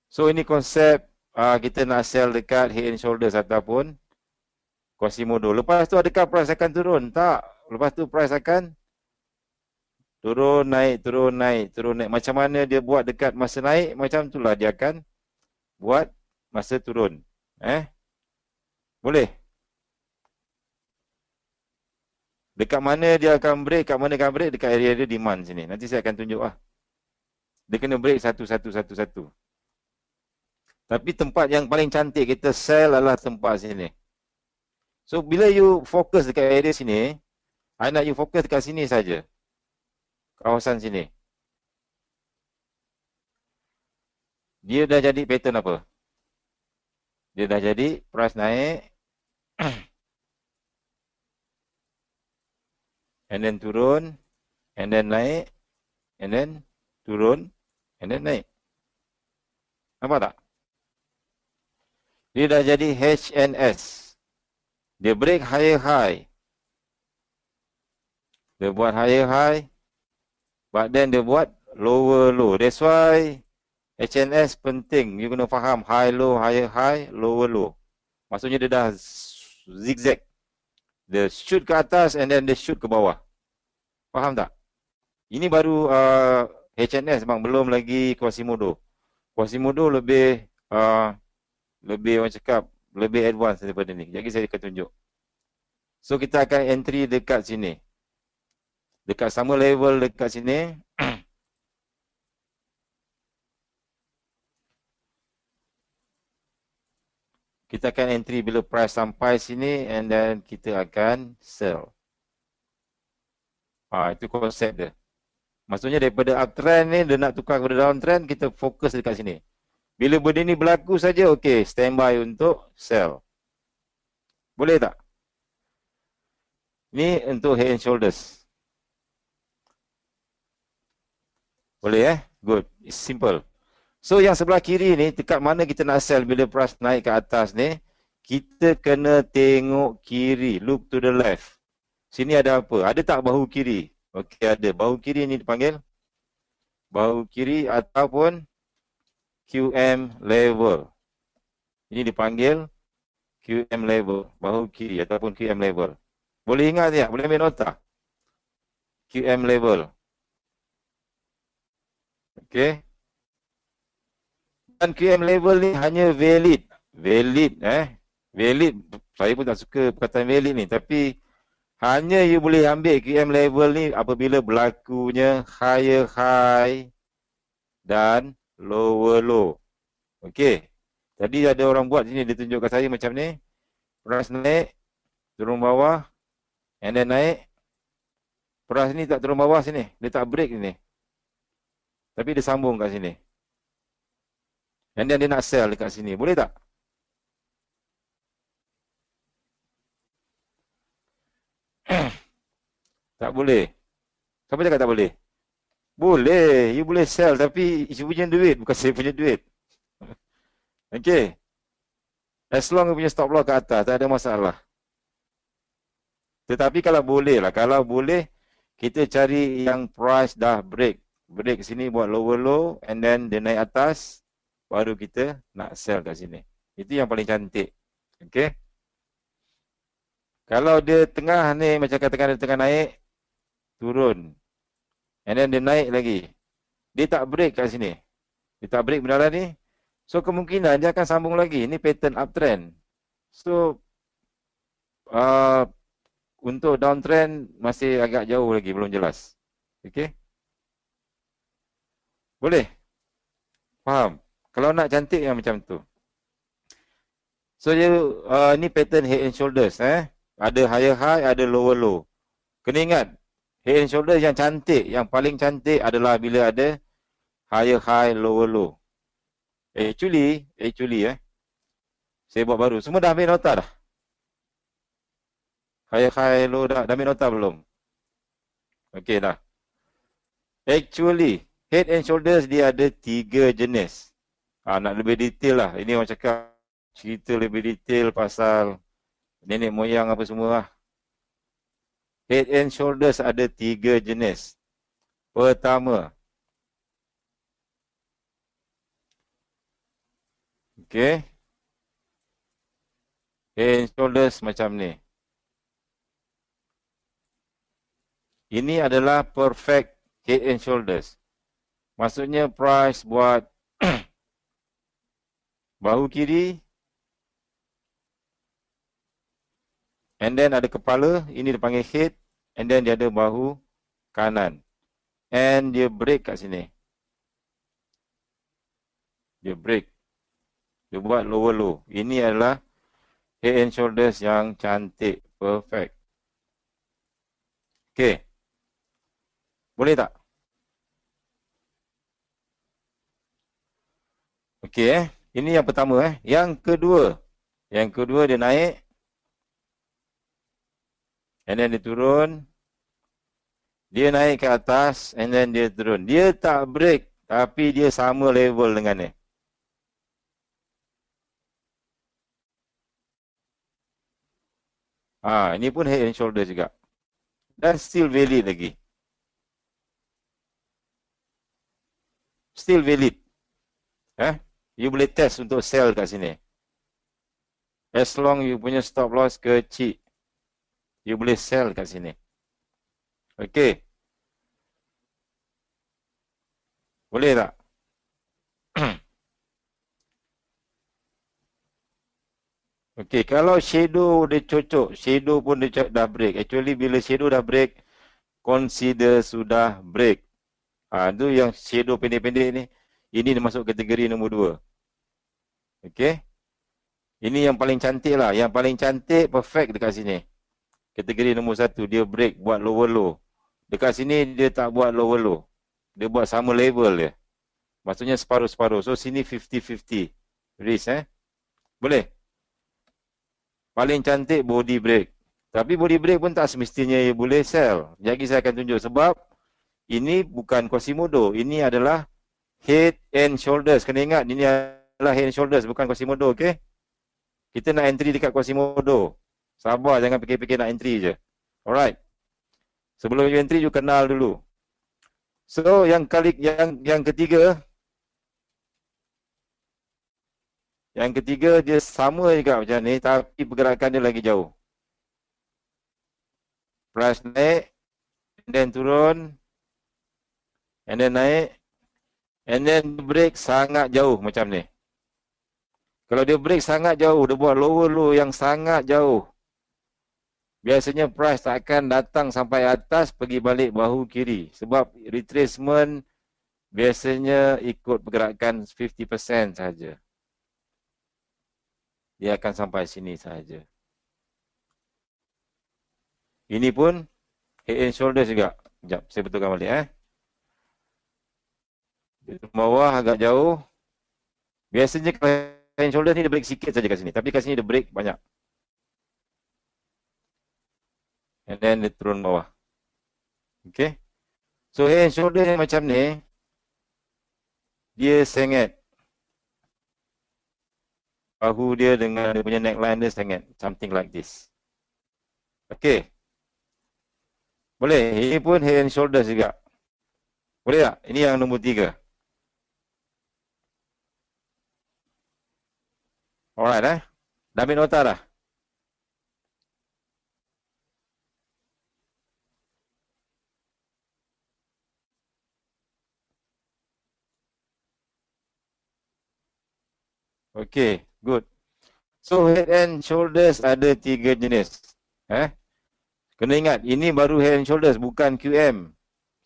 So ini konsep kita nak sell dekat head and shoulders ataupun Quasimodo. Lepas tu adakah price akan turun? Tak. Lepas tu price akan turun, naik, turun, naik, turun, naik. Macam mana dia buat dekat masa naik, macam itulah dia akan buat masa turun. Boleh? Dekat mana dia akan break, kat mana akan break, dekat area dia demand sini. Nanti saya akan tunjuk lah. Dia kena break satu, satu, satu, satu. Tapi tempat yang paling cantik kita sell adalah tempat sini. So, bila you fokus dekat area sini, I nak you fokus dekat sini saja. Kawasan sini. Dia dah jadi pattern apa? Dia dah jadi price naik. And then turun. And then naik. And then turun. And then naik. Nampak tak? Dia dah jadi HNS. Dia break higher high. Dia buat higher high. But then dia buat lower low. That's why HNS penting. You kena faham high low, higher high, lower low. Maksudnya dia dah zigzag. Dia shoot ke atas and then dia shoot ke bawah. Faham tak? Ini baru HNS bang, belum lagi Quasimodo. Quasimodo lebih orang cakap lebih advance daripada ni. Jadi saya akan tunjuk. So kita akan entry dekat sini. Dekat sama level dekat sini. Kita akan entry bila price sampai sini and then kita akan sell. Itu konsep dia. Maksudnya daripada uptrend ni dia nak tukar kepada downtrend, kita fokus dekat sini. Bila benda ni berlaku saja, okey, standby untuk sell. Boleh tak? Ni untuk head and shoulders. Boleh Good. It's simple. So yang sebelah kiri ni, dekat mana kita nak sell bila price naik ke atas ni, kita kena tengok kiri. Look to the left. Sini ada apa? Ada tak bahu kiri? Okey, ada. Bahu kiri ni dipanggil bahu kiri ataupun QM level. Ini dipanggil QM level. Bahu kiri ataupun QM level. Boleh ingat tak? Boleh ambil nota? QM level. Okey. Dan QM level ni hanya valid. Valid Valid. Saya pun tak suka perkataan valid ni. Tapi hanya you boleh ambil QM level ni apabila berlakunya higher high dan lower low. Okey. Tadi ada orang buat sini, dia tunjukkan saya macam ni. Price naik, turun bawah, and then naik. Price ni tak turun bawah sini. Dia tak break sini. Tapi dia sambung kat sini. And then dia nak sell dekat sini. Boleh tak? Tak boleh. Siapa cakap tak boleh? Boleh. You boleh sell tapi you punya duit. Bukan saya punya duit. Okay. As long you punya stop loss ke atas, tak ada masalah. Tetapi kalau boleh lah. Kalau boleh, kita cari yang price dah break. Break sini buat lower low. And then dia naik atas. Baru kita nak sell kat sini. Itu yang paling cantik. Okay. Kalau dia tengah ni, macam katakan dia tengah naik, turun. And then dia naik lagi. Dia tak break kat sini. Dia tak break benaran ni. So kemungkinan dia akan sambung lagi. Ini pattern uptrend. So untuk downtrend masih agak jauh lagi. Belum jelas. Okay. Boleh? Faham? Kalau nak cantik yang macam tu. So dia ni pattern head and shoulders. Ada higher high, ada lower low. Kena ingat, head and shoulders yang cantik, yang paling cantik adalah bila ada higher high, lower low. Actually, saya buat baru. Semua dah ambil nota dah? Higher high, low dah ambil nota belum? Okey dah. Actually, head and shoulders dia ada 3 jenis. Nak lebih detail lah. Ini orang cakap cerita lebih detail pasal nenek moyang apa semua lah. Head and shoulders ada 3 jenis. Pertama, okay, head and shoulders macam ni. Ini adalah perfect head and shoulders. Maksudnya price buat bahu kiri, and then ada kepala, ini dipanggil head, and then dia ada bahu kanan. And dia break kat sini. Dia break. Dia buat lower low. Ini adalah head and shoulders yang cantik. Perfect. Okay. Boleh tak? Okay Ini yang pertama Yang kedua. Yang kedua dia naik. And then dia turun. Dia naik ke atas and then dia turun. Dia tak break tapi dia sama level dengan ni. Ini pun head and shoulder juga. Dan still valid lagi. Still valid. You boleh test untuk sell kat sini. As long you punya stop loss kecil, you boleh sell kat sini. Okay. Boleh tak? Okay, kalau shadow dia cocok, shadow pun dia dah break. Actually bila shadow dah break, consider sudah break. Itu yang shadow pendek-pendek ni. Ini masuk kategori nombor 2. Okay. Ini yang paling cantik lah. Yang paling cantik perfect dekat sini. Kategori nombor 1, dia break buat lower low. Dekat sini dia tak buat lower low. Dia buat sama level dia. Maksudnya separuh-separuh. So sini 50-50 risk Boleh. Paling cantik body break. Tapi body break pun tak semestinya ia boleh sell. Jadi saya akan tunjuk sebab ini bukan Quasimodo. Ini adalah head and shoulders. Kena ingat ini adalah head and shoulders bukan Quasimodo, okey? Kita nak entry dekat Quasimodo. Sabar, jangan fikir-fikir nak entry je. Alright. Sebelum you entry, you kenal dulu. So, yang ketiga. Yang ketiga, dia sama juga macam ni. Tapi pergerakan dia lagi jauh. Price naik. And then turun. And then naik. And then break sangat jauh macam ni. Kalau dia break sangat jauh, dia buat lower low yang sangat jauh. Biasanya price tak akan datang sampai atas, pergi balik bahu kiri. Sebab retracement biasanya ikut pergerakan 50% sahaja. Dia akan sampai sini sahaja. Ini pun head and shoulder juga. Sekejap, saya betulkan balik. Di bawah agak jauh. Biasanya head and shoulder ni dia break sikit saja kat sini. Tapi kat sini dia break banyak. And then dia turun bawah. Okay. So head and shoulder yang macam ni. Dia sengit. Bahu dia dengan dia punya neckline dia sengit. Something like this. Okay. Boleh. Ini pun head and shoulder juga. Boleh tak? Ini yang nombor 3. Alright Dah ambil nota dah? Okay, good. So head and shoulders ada 3 jenis. Kena ingat, ini baru head and shoulders, bukan QM.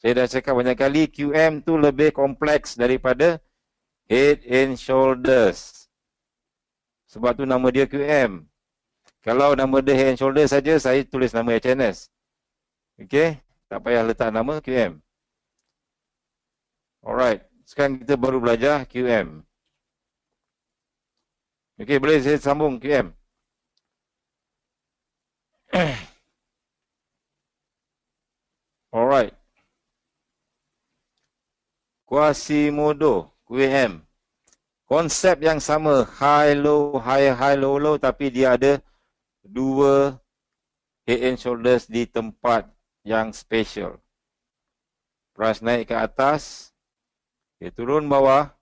Saya dah cakap banyak kali, QM tu lebih kompleks daripada head and shoulders. Sebab tu nama dia QM. Kalau nama dia head and shoulders saja, saya tulis nama HNS. Okay, tak payah letak nama QM. Alright, sekarang kita baru belajar QM. Okey, boleh saya sambung QM. Alright. Quasimodo, QM. Konsep yang sama, high low, high low low, tapi dia ada 2 head and shoulders di tempat yang special. Price naik ke atas, dia turun bawah,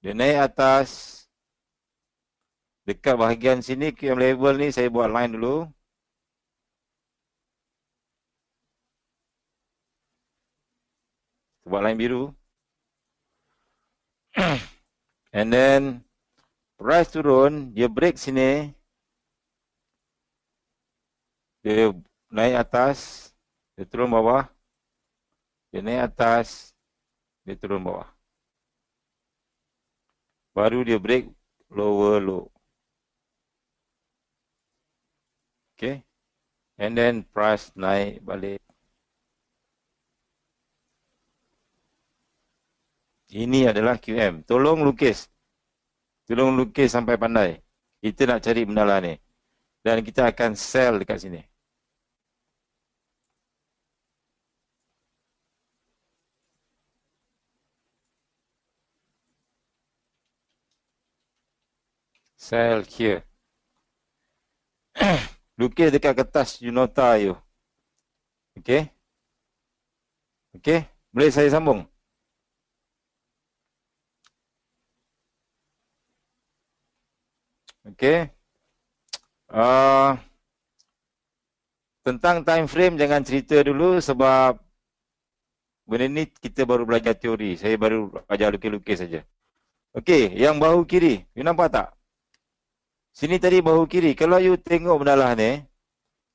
dia naik atas. Dekat bahagian sini QM level ni saya buat line dulu. Buat line biru. And then price turun, dia break sini. Dia naik atas, dia turun bawah. Dia naik atas, dia turun bawah. Baru dia break lower low. Okay. And then price naik balik. Ini adalah QM. Tolong lukis. Tolong lukis sampai pandai. Kita nak cari benda lah ni. Dan kita akan sell dekat sini. Sell here. Lukis dekat kertas you nota you. Okay. Okay. Boleh saya sambung? Okay. Tentang time frame jangan cerita dulu sebab benda ni kita baru belajar teori. Saya baru ajar lukis-lukis saja. Okay, yang bahu kiri. You nampak tak? Sini tadi bahu kiri. Kalau you tengok benda lah ni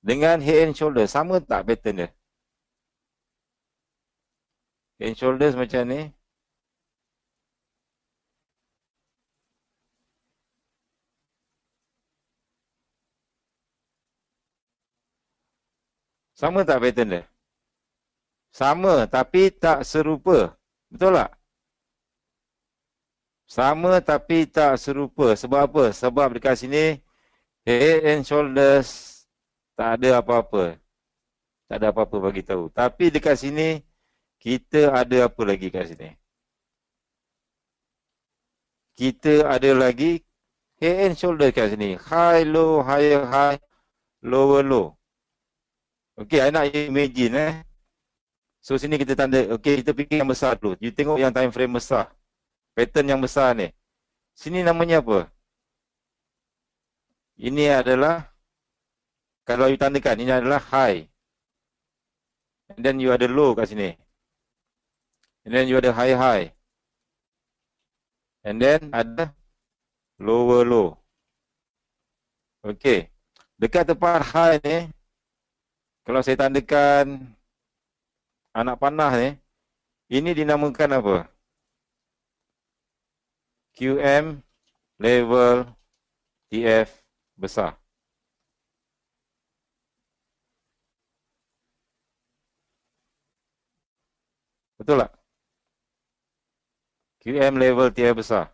dengan head and shoulder, sama tak pattern dia? Head and shoulders macam ni. Sama tak pattern dia? Sama tapi tak serupa. Betul tak? Sama tapi tak serupa. Sebab apa? Sebab dekat sini head and shoulders tak ada apa-apa. Tak ada apa-apa bagi tahu. Tapi dekat sini kita ada apa lagi kat sini? Kita ada lagi head and shoulder kat sini. High, low, higher, high, lower, low. Okey, I nak imagine So sini kita tanda, okey kita fikir yang besar dulu. You tengok yang time frame besar. Pattern yang besar ni. Sini namanya apa? Ini adalah, kalau you tandakan, ini adalah high. And then you ada low kat sini. And then you ada high high. And then ada lower low. Okey. Dekat tempat high ni, kalau saya tandakan anak panah ni, ini dinamakan apa? QM level TF besar. Betul tak? QM level TF besar.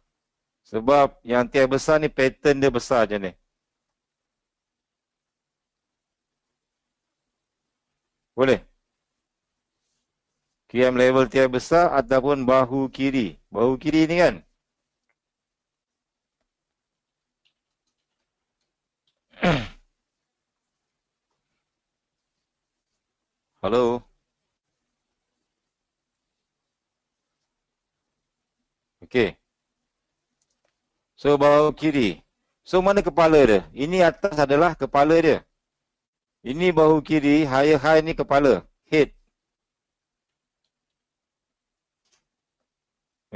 Sebab yang TF besar ni pattern dia besar je ni. Boleh? QM level TF besar ataupun bahu kiri. Bahu kiri ni kan? Halo? Okey. So, bahu kiri. So, mana kepala dia? Ini atas adalah kepala dia. Ini bahu kiri, higher high ni kepala. Head.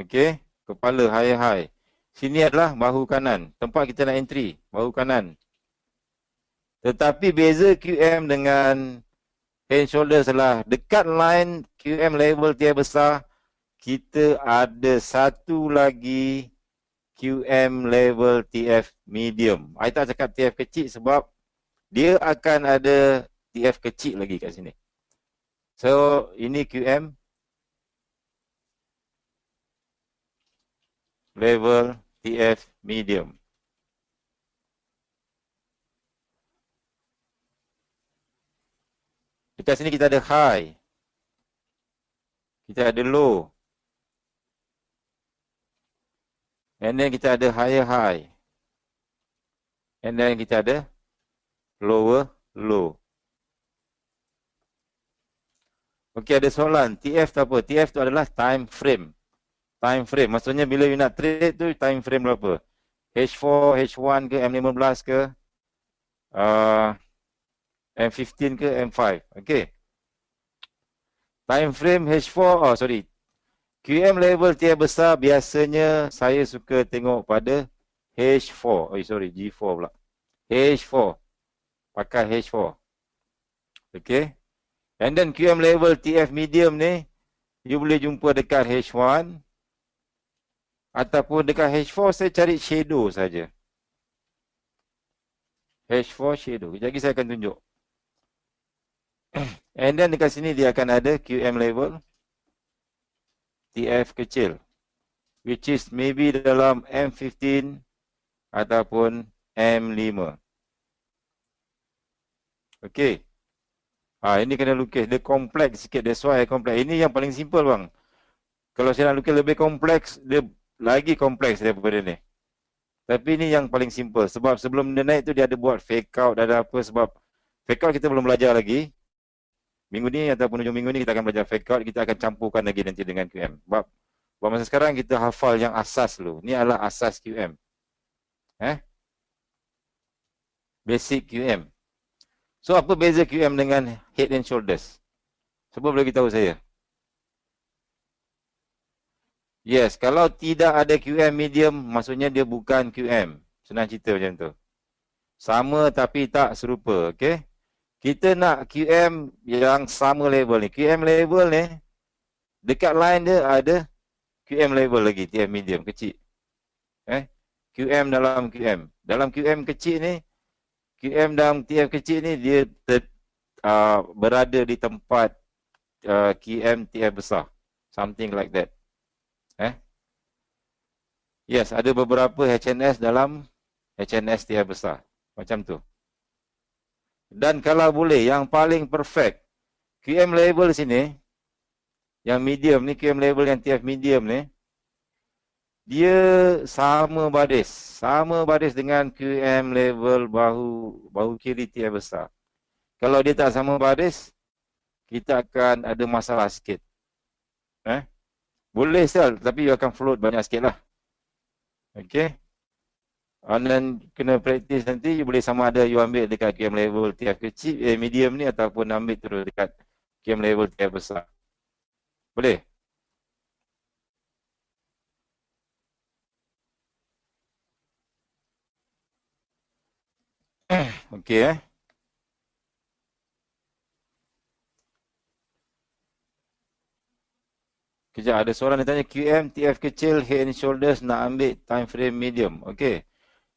Okey. Kepala higher high. Sini adalah bahu kanan. Tempat kita nak entry. Bahu kanan. Tetapi beza QM dengan head and shoulders adalah dekat line QM level tiada besar, kita ada satu lagi QM level TF medium. I tak cakap TF kecil sebab dia akan ada TF kecil lagi kat sini. So, ini QM level TF medium. Dekat sini kita ada high. Kita ada low. And then kita ada higher high. And then kita ada lower low. Okey, ada soalan. TF tu apa? TF tu adalah time frame. Time frame. Maksudnya bila you nak trade tu time frame berapa? H4, H1 ke, M15 ke? M15 ke, M5. Okey. Time frame H4, oh sorry. QM level TF besar biasanya saya suka tengok pada H4. Oh sorry, G4 pula. H4. Pakai H4. Okey. And then QM level TF medium ni, you boleh jumpa dekat H1 ataupun dekat H4 saya cari shadow saja. H4 shadow. Kejap lagi saya akan tunjuk. And then dekat sini dia akan ada QM level TF kecil, which is maybe dalam M15 ataupun M5. Okey. Ini kena lukis. Dia kompleks sikit. That's why kompleks. Ini yang paling simple bang. Kalau saya nak lukis lebih kompleks, dia lagi kompleks daripada ni. Tapi ini yang paling simple. Sebab sebelum dia naik tu dia ada buat fake out, ada apa. Sebab fake out kita belum belajar lagi. Minggu ni ataupun hujung minggu ni kita akan belajar fake out. Kita akan campurkan lagi nanti dengan QM. Sebab masa sekarang kita hafal yang asas dulu. Ni adalah asas QM. Basic QM. So apa beza QM dengan head and shoulders? Cuba boleh tahu saya. Yes, kalau tidak ada QM medium, maksudnya dia bukan QM. Senang cerita macam tu. Sama tapi tak serupa, okey? Kita nak QM yang sama level ni. QM level ni, dekat line dia ada QM level lagi, TF medium, kecil. QM dalam QM. Dalam QM kecil ni, QM dalam TF kecil ni dia berada di tempat QM TF besar. Something like that. Yes, ada beberapa HNS dalam HNS TF besar. Macam tu. Dan kalau boleh, yang paling perfect, QM level sini, yang medium ni, QM level yang TF medium ni, dia sama baris. Sama baris dengan QM level bahu kiri TF besar. Kalau dia tak sama baris, kita akan ada masalah sikit. Boleh sel, tapi you akan float banyak sikit lah. Okay. Dan kena praktis nanti, you boleh sama ada you ambil dekat QM level TF kecil, medium ni ataupun ambil terus dekat QM level TF besar. Boleh? Okey Kejap, ada soalan dia tanya QM, TF kecil, head and shoulders nak ambil time frame medium. Okey.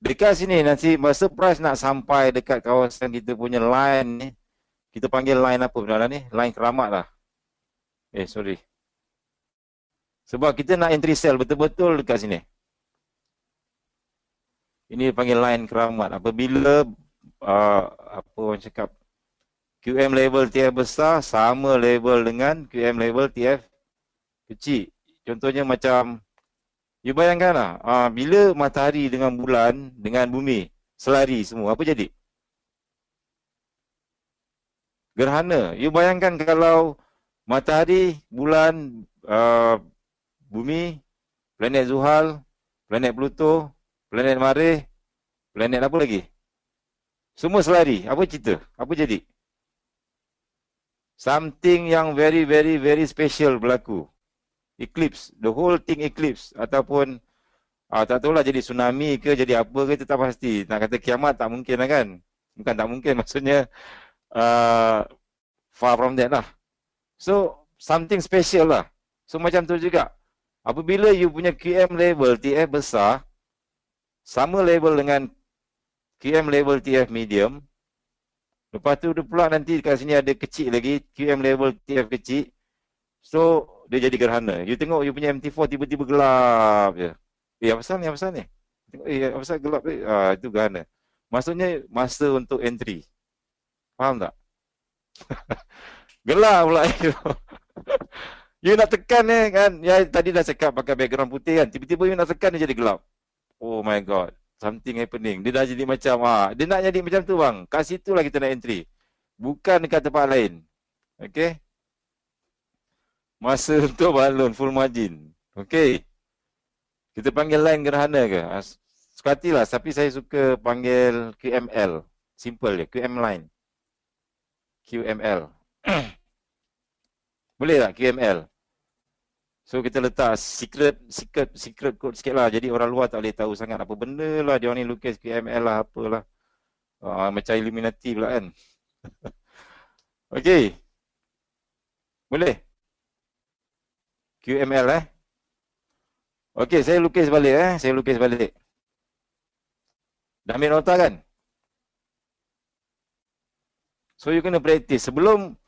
Dekat sini nanti masa price nak sampai dekat kawasan kita punya line ni, kita panggil line apa benar ni? Line keramat lah. Sorry. Sebab kita nak entry sell betul-betul dekat sini. Ini panggil line keramat. Apabila apa orang cakap, QM level TF besar sama level dengan QM level TF kecil. Contohnya macam, you bayangkanlah, bila matahari dengan bulan, dengan bumi, selari semua, apa jadi? Gerhana. You bayangkan kalau matahari, bulan, bumi, planet Zuhal, planet Pluto, planet Marikh, planet apa lagi? Semua selari. Apa cerita? Apa jadi? Something yang very, very, very special berlaku. Eclipse. The whole thing eclipse. Ataupun, tak tahulah jadi tsunami ke, jadi apa ke, itu tak pasti. Nak kata kiamat tak mungkin lah kan? Bukan tak mungkin, maksudnya far from that lah. So, something special lah. So, macam tu juga. Apabila you punya QM level TF besar, sama level dengan QM level TF medium, lepas tu pula nanti kat sini ada kecil lagi, QM level TF kecil. So, dia jadi gerhana. You tengok you punya MT4 tiba-tiba gelap je. Apa pasal ni? Apa pasal ni? Tengok, apa pasal gelap ni? Itu gerhana. Maksudnya masa untuk entry. Faham tak? Gelap pula itu. You nak tekan ni kan, ya tadi dah cakap pakai background putih kan, tiba-tiba you nak tekan dia jadi gelap. Oh my god. something happening. Dia dah jadi macam, dia nak jadi macam tu bang. Kat situ lah kita nak entry. Bukan dekat tempat lain. Okay. Masa untuk balon full margin. Okay. Kita panggil line gerhana ke? Sukatilah, tapi saya suka panggil QML. Simple je, QM line. QML. Boleh tak QML? So kita letak secret code sikit lah. Jadi orang luar tak boleh tahu sangat apa benda lah. Dia orang ni lukis QML lah, apalah. Macam Illuminati pula kan. Okay. Boleh? QML Okey, saya lukis balik Saya lukis balik. Dah ambil nota kan? So you kena practice sebelum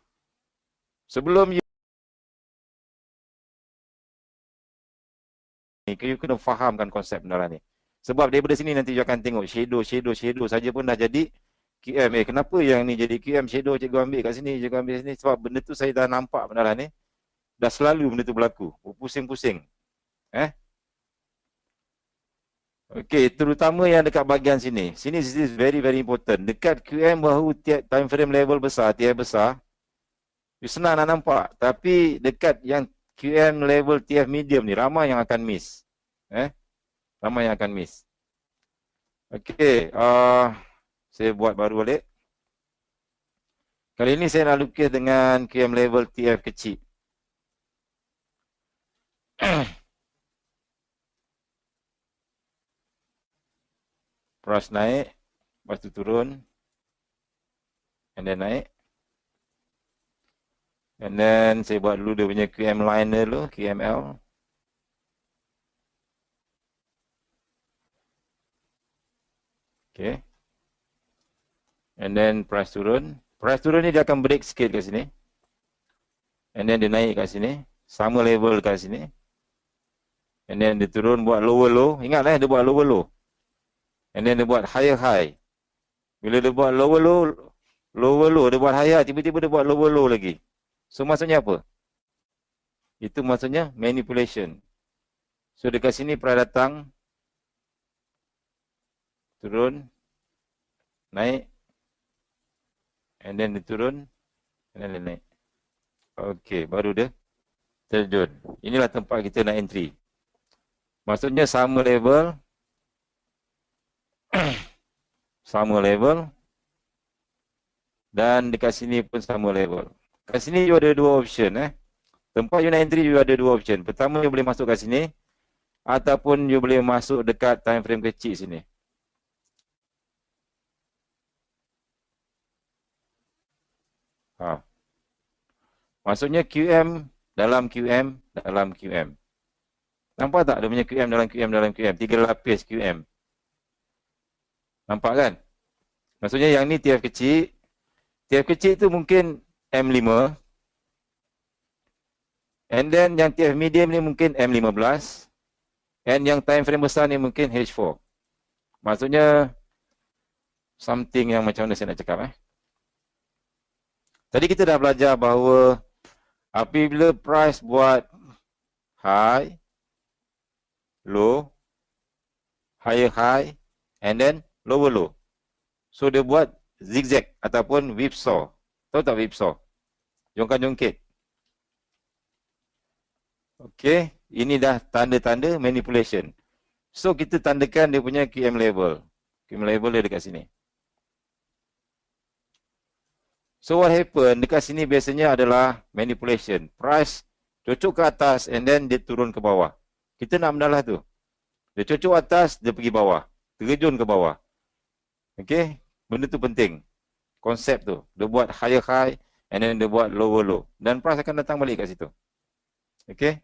you kena fahamkan konsep benaran ni. Sebab daripada sini nanti you akan tengok shadow saja pun dah jadi QM. Kenapa yang ni jadi QM shadow cikgu ambil kat sini, cikgu ambil sini? Sebab benda tu saya dah nampak benaran ni. Dah selalu benda tu berlaku. Pusing-pusing. Okey, terutama yang dekat bahagian sini. Sini this is very important. Dekat QM bahu tiap time frame level besar, TF besar. You senang nak nampak. Tapi dekat yang QM level TF medium ni ramai yang akan miss. Ramai yang akan miss. Okey, saya buat baru balik. Kali ini saya nak lukis dengan QM level TF kecil. Price naik, lepas tu turun, and then naik. And then saya buat dulu dia punya QM line dulu, QML. Okay. And then price turun. Price turun ni dia akan break sikit kat sini. And then dia naik kat sini. Sama level kat sini. And then dia turun buat lower low. Ingat dia buat lower low. And then dia buat higher high. Bila dia buat lower low, dia buat higher, tiba-tiba dia buat lower low lagi. So maksudnya apa? Itu maksudnya manipulation. So dekat sini price datang, turun, naik, and then dia turun, and then dia naik. Okey, baru dia terjun. Inilah tempat kita nak entry. Maksudnya sama level, sama level, dan dekat sini pun sama level. Kat sini you ada dua option. Tempat you nak entry you ada dua option. Pertama you boleh masuk kat sini, ataupun you boleh masuk dekat time frame kecil sini. Maksudnya QM dalam QM dalam QM. Nampak tak dia punya QM dalam QM dalam QM? 3 lapis QM. Nampak kan? Maksudnya yang ni TF kecil. TF kecil tu mungkin M5. And then yang TF medium ni mungkin M15. And yang time frame besar ni mungkin H4. Maksudnya something yang macam mana saya nak cakap Tadi kita dah belajar bahawa apabila price buat high, low, higher high, and then lower low. So dia buat zigzag ataupun whipsaw. Tahu tak whipsaw? Jongkan-jongkit. Okey, ini dah tanda-tanda manipulation. So kita tandakan dia punya QM level. QM level dia dekat sini. So what happen dekat sini biasanya adalah manipulation. Price cocok ke atas and then dia turun ke bawah. Kita nak mendalah tu. Dia cocok atas, dia pergi bawah. Terjun ke bawah. Okey, benda tu penting. Konsep tu. Dia buat higher high and then dia buat lower low. Dan price akan datang balik kat situ. Okey.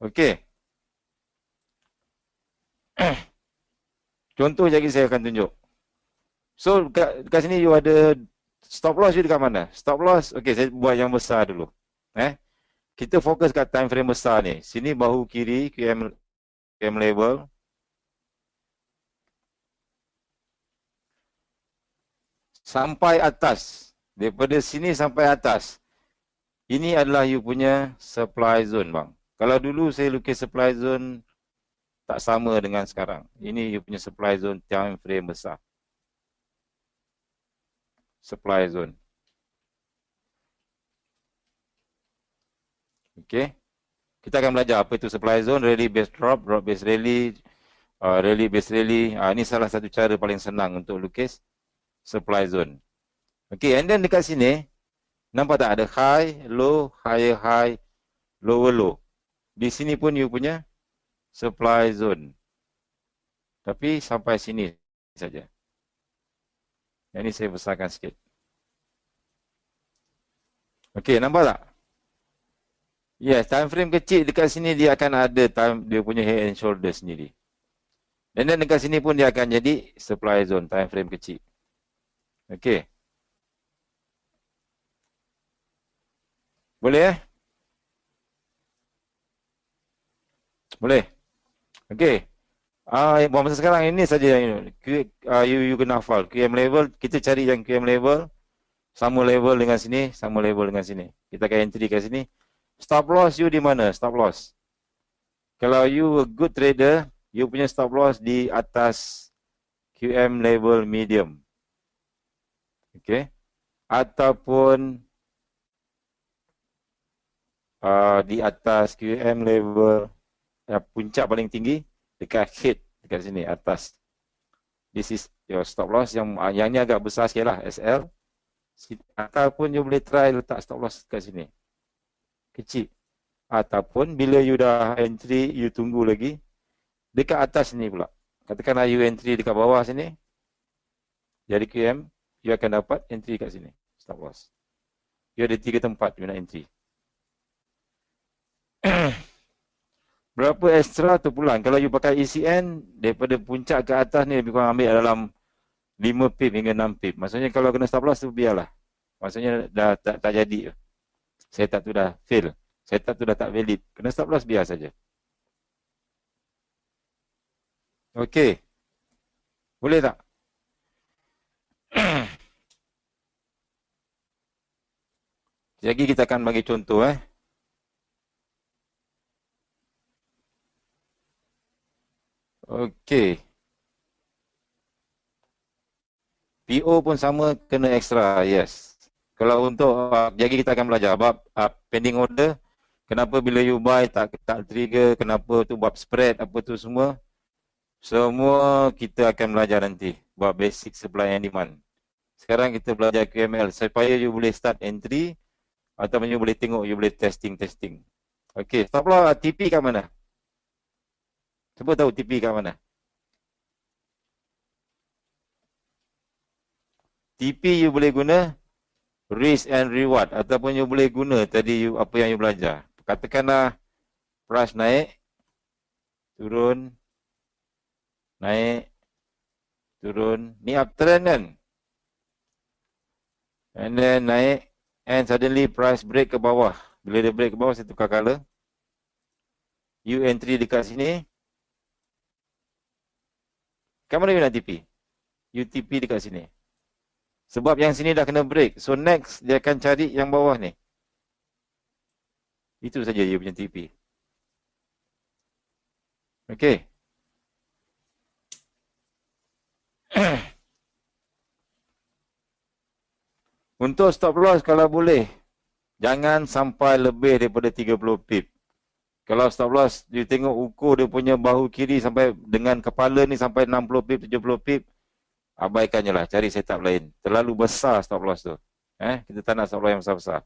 Okey. Contoh lagi saya akan tunjuk. So kat sini you ada stop loss you dekat mana? Stop loss, okey saya buat yang besar dulu. Kita fokus kat time frame besar ni. Sini bahu kiri QM level. Sampai atas. Daripada sini sampai atas. Ini adalah you punya supply zone bang. Kalau dulu saya lukis supply zone tak sama dengan sekarang. Ini you punya supply zone time frame besar. Supply zone. Okey. Kita akan belajar apa itu supply zone, rally based drop, drop based rally, rally based rally. Ini salah satu cara paling senang untuk lukis supply zone. Okey, and then dekat sini nampak tak ada high, low, higher high, lower low. Di sini pun you punya supply zone. Tapi sampai sini saja. Yang ini saya besarkan sikit. Okey, nampak tak? Yes, time frame kecil dekat sini dia akan ada time dia punya head and shoulder sendiri. Dan then dekat sini pun dia akan jadi supply zone, time frame kecil. Okey. Boleh Boleh. Okey. Buat masa sekarang ini saja yang you kena hafal. QM level, kita cari yang QM level sama level dengan sini, sama level dengan sini. Kita akan entry kat sini. Stop loss you di mana? Stop loss. Kalau you a good trader, you punya stop loss di atas QM level medium. Okey. Ataupun di atas QM level puncak paling tinggi dekat head dekat sini atas. This is your stop loss yang ni agak besar sikit lah, SL. Ataupun you boleh try letak stop loss kat sini. Kecil. Ataupun bila you dah entry, you tunggu lagi dekat atas ni pula. Katakanlah you entry dekat bawah sini. Jadi QM, you akan dapat entry kat sini. Stop loss. You ada 3 tempat you nak entry. Berapa extra tu pulang. Kalau you pakai ECN, daripada puncak ke atas ni lebih kurang ambil dalam 5 pip hingga 6 pip. Maksudnya kalau kena stop loss tu biarlah. Maksudnya dah tak jadi. Setup tu dah fail. Setup tu dah tak valid. Kena stop loss biar saja. Okey. Boleh tak? Lagi kita akan bagi contoh Okey. PO pun sama kena extra, yes. Kalau untuk jadi kita akan belajar bab pending order, kenapa bila you buy tak trigger, kenapa tu bab spread apa tu semua. Semua kita akan belajar nanti bab basic supply and demand. Sekarang kita belajar QML supaya you boleh start entry ataupun you boleh tengok, you boleh testing. Okey, stop loss TP kat mana? Cuba tahu TP kat mana? TP you boleh guna risk and reward ataupun you boleh guna tadi apa yang you belajar. Katakanlah price naik, turun, naik, turun. Ni uptrend kan? And then naik and suddenly price break ke bawah. Bila dia break ke bawah, saya tukar color. You entry dekat sini. Kat mana you nak TP? You TP dekat sini. Sebab yang sini dah kena break. So next dia akan cari yang bawah ni. Itu saja you punya TP. Okey. Untuk stop loss kalau boleh, jangan sampai lebih daripada 30 pip. Kalau stop loss, you tengok ukur dia punya bahu kiri sampai dengan kepala ni sampai 60 pip, 70 pip. Abaikannya lah, cari setup lain. Terlalu besar stop loss tu. Kita tak nak stop loss yang besar-besar.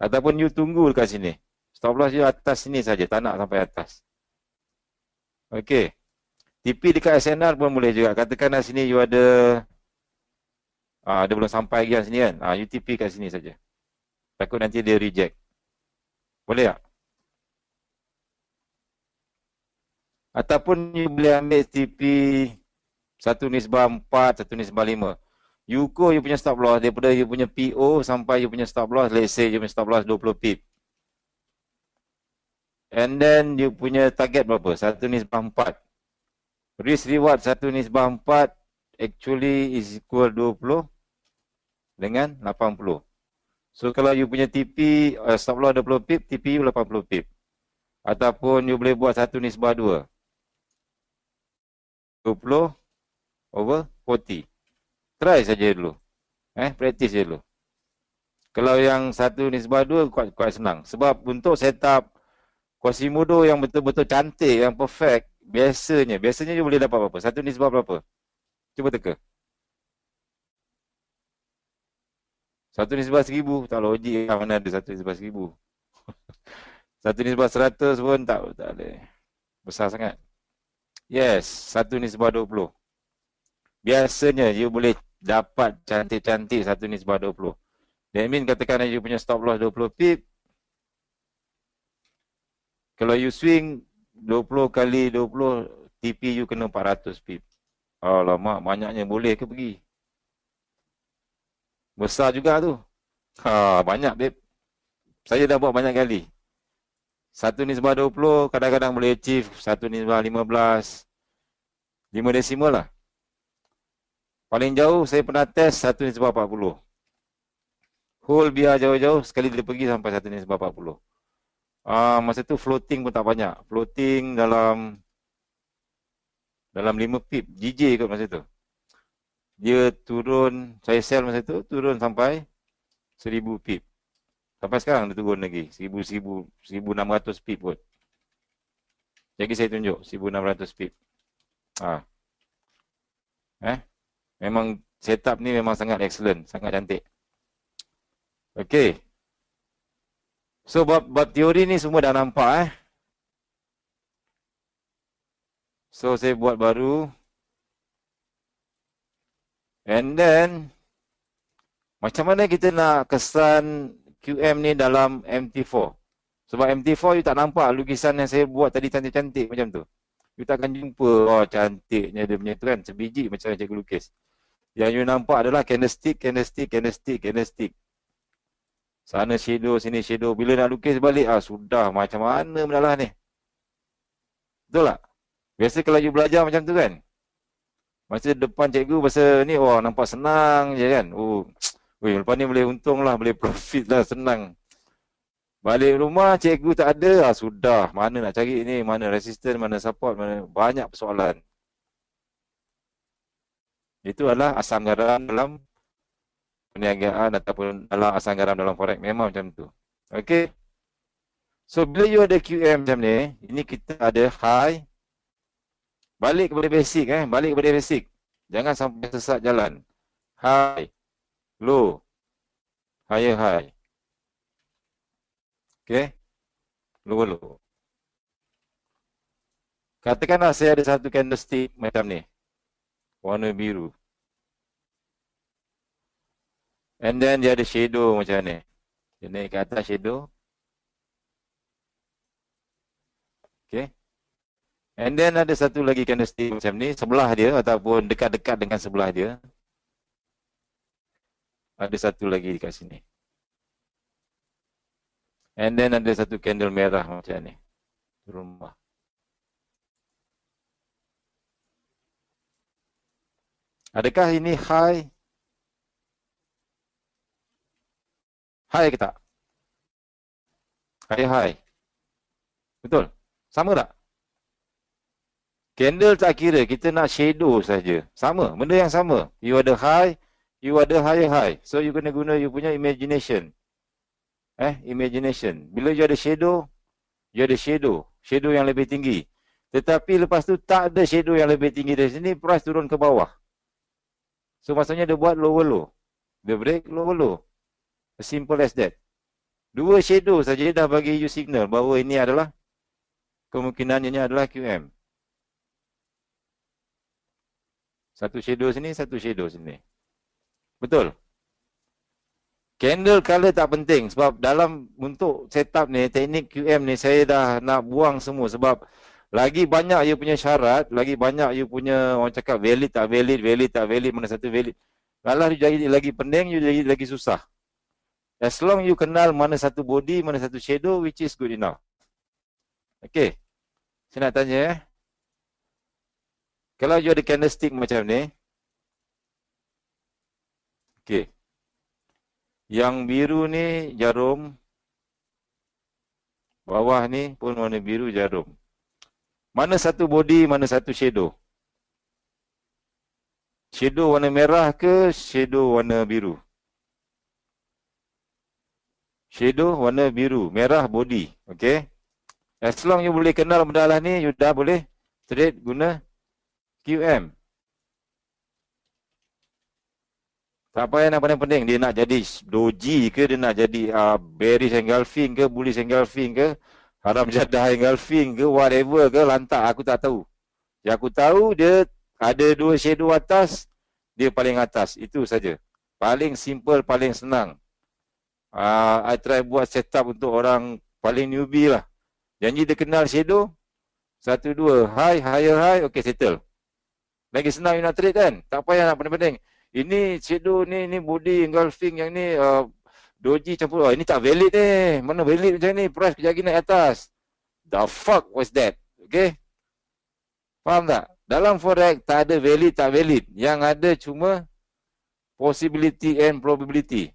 Ataupun you tunggu dekat sini. Stop loss you atas sini saja, tak nak sampai atas. Okey. TP dekat SNR pun boleh juga. Katakanlah sini you ada dia belum sampai lagi sini kan. You TP kat sini saja. Takut nanti dia reject. Boleh tak? Ataupun you boleh ambil TP 1/4, 1/5. You ukur you punya stop loss daripada you punya PO sampai you punya stop loss. Let's say you punya stop loss 20 pip. And then you punya target berapa? 1/4. Risk reward 1/4 actually is equal 20 dengan 80. So kalau you punya TP stop loss 20 pip, TP you 80 pip. Ataupun you boleh buat 1/2. 20 over 40. Try saja dulu. Practice je dulu. Kalau yang 1:2 kuat senang. Sebab untuk setup Quasimodo yang betul-betul cantik, yang perfect, biasanya you boleh dapat berapa? 1:1 berapa? Cuba teka. 1:1000, tak logik lah, mana ada 1:1000. 1:100 pun tak ada. Besar sangat. Yes, 1:20. Biasanya you boleh dapat cantik-cantik 1:20. That mean katakan you punya stop loss 20 pip. Kalau you swing 20 kali 20, TP you kena 400 pip. Alamak, banyaknya boleh ke pergi? Besar juga tu. Banyak babe. Saya dah buat banyak kali. 1:20 kadang-kadang boleh achieve 1:15. 5 desimal lah. Paling jauh saya pernah test 1:40. Hold biar jauh-jauh, sekali dia pergi sampai 1:40. Masa tu floating pun tak banyak. Floating dalam 5 pip. GJ kot masa tu. Dia turun, saya sell masa tu, turun sampai 1000 pip. Sampai sekarang dia turun lagi. 1600 pip kot. Jadi saya tunjuk 1600 pip. Memang setup ni memang sangat excellent, sangat cantik. Okey. So bab teori ni semua dah nampak So saya buat baru. And then macam mana kita nak kesan QM ni dalam MT4? Sebab MT4 you tak nampak lukisan yang saya buat tadi cantik-cantik macam tu. You takkan jumpa cantiknya dia punya tu kan, sebiji macam cikgu lukis. Yang you nampak adalah candlestick. Sana shadow, sini shadow. Bila nak lukis balik, sudah macam mana mendalah ni. Betul tak? Biasa kalau you belajar macam tu kan. Masa depan cikgu, masa ni, nampak senang je kan. Lepas ni boleh untung lah, boleh profit lah, senang. Balik rumah, cikgu tak ada, sudah. Mana nak cari ni, mana resistance, mana support, mana banyak persoalan. Itu adalah asam garam dalam perniagaan ataupun dalam asam garam dalam forex. Memang macam tu. Okey. So, bila you ada QM macam ni, ini kita ada high. Balik kepada basic. Jangan sampai sesat jalan. High, low, higher high. Okey. Low. Katakanlah saya ada satu candlestick macam ni. Warna biru. And then dia ada shadow macam ni. Dia naik ke atas shadow. Okay. And then ada satu lagi candlestick macam ni. Sebelah dia ataupun dekat-dekat dengan sebelah dia. Ada satu lagi dekat sini. And then ada satu candle merah macam ni. Rumah. Adakah ini high? High ke tak? High. Betul? Sama tak? Candle tak kira, kita nak shadow saja. Sama, benda yang sama. You ada high, you ada higher high. So you kena guna you punya imagination. Imagination. Bila you ada shadow, you ada shadow. Shadow yang lebih tinggi. Tetapi lepas tu tak ada shadow yang lebih tinggi dari sini, price turun ke bawah. So maksudnya dia buat lower low. Dia break lower low. As simple as that. Dua shadow saja dah bagi you signal bahawa ini adalah kemungkinannya adalah QM. Satu shadow sini, satu shadow sini. Betul? Candle color tak penting sebab dalam untuk setup ni, teknik QM ni saya dah nak buang semua sebab lagi banyak you punya syarat, lagi banyak you punya orang cakap valid tak valid, mana satu valid. Kalau you jadi lagi pening, you jadi lagi susah. As long you kenal mana satu body, mana satu shadow, which is good enough. Okay. Saya nak tanya Kalau you ada candlestick macam ni. Okay. Yang biru ni jarum. Bawah ni pun warna biru jarum. Mana satu body, mana satu shadow? Shadow warna merah ke shadow warna biru? Shadow warna biru, merah body. Okay. As long you boleh kenal benda lah ni, you dah boleh trade guna QM. Tak payah nak penting-penting. Dia nak jadi doji ke, dia nak jadi bearish engulfing ke, bullish engulfing ke, haram jadah engulfing ke, whatever ke, lantak aku tak tahu. Yang aku tahu dia ada dua shadow atas, dia paling atas. Itu saja. Paling simple, paling senang. I try buat setup untuk orang paling newbie lah. Janji dia kenal shadow, 1, 2, high, higher high, okay settle. Lagi senang you nak trade kan? Tak payah nak penting-penting. Ini shadow ni body engulfing, yang ni doji campur. Oh, ini tak valid ni. Mana valid macam ni? Price kejap lagi naik atas. The fuck was that? Okay? Faham tak? Dalam forex tak ada valid, tak valid. Yang ada cuma possibility and probability.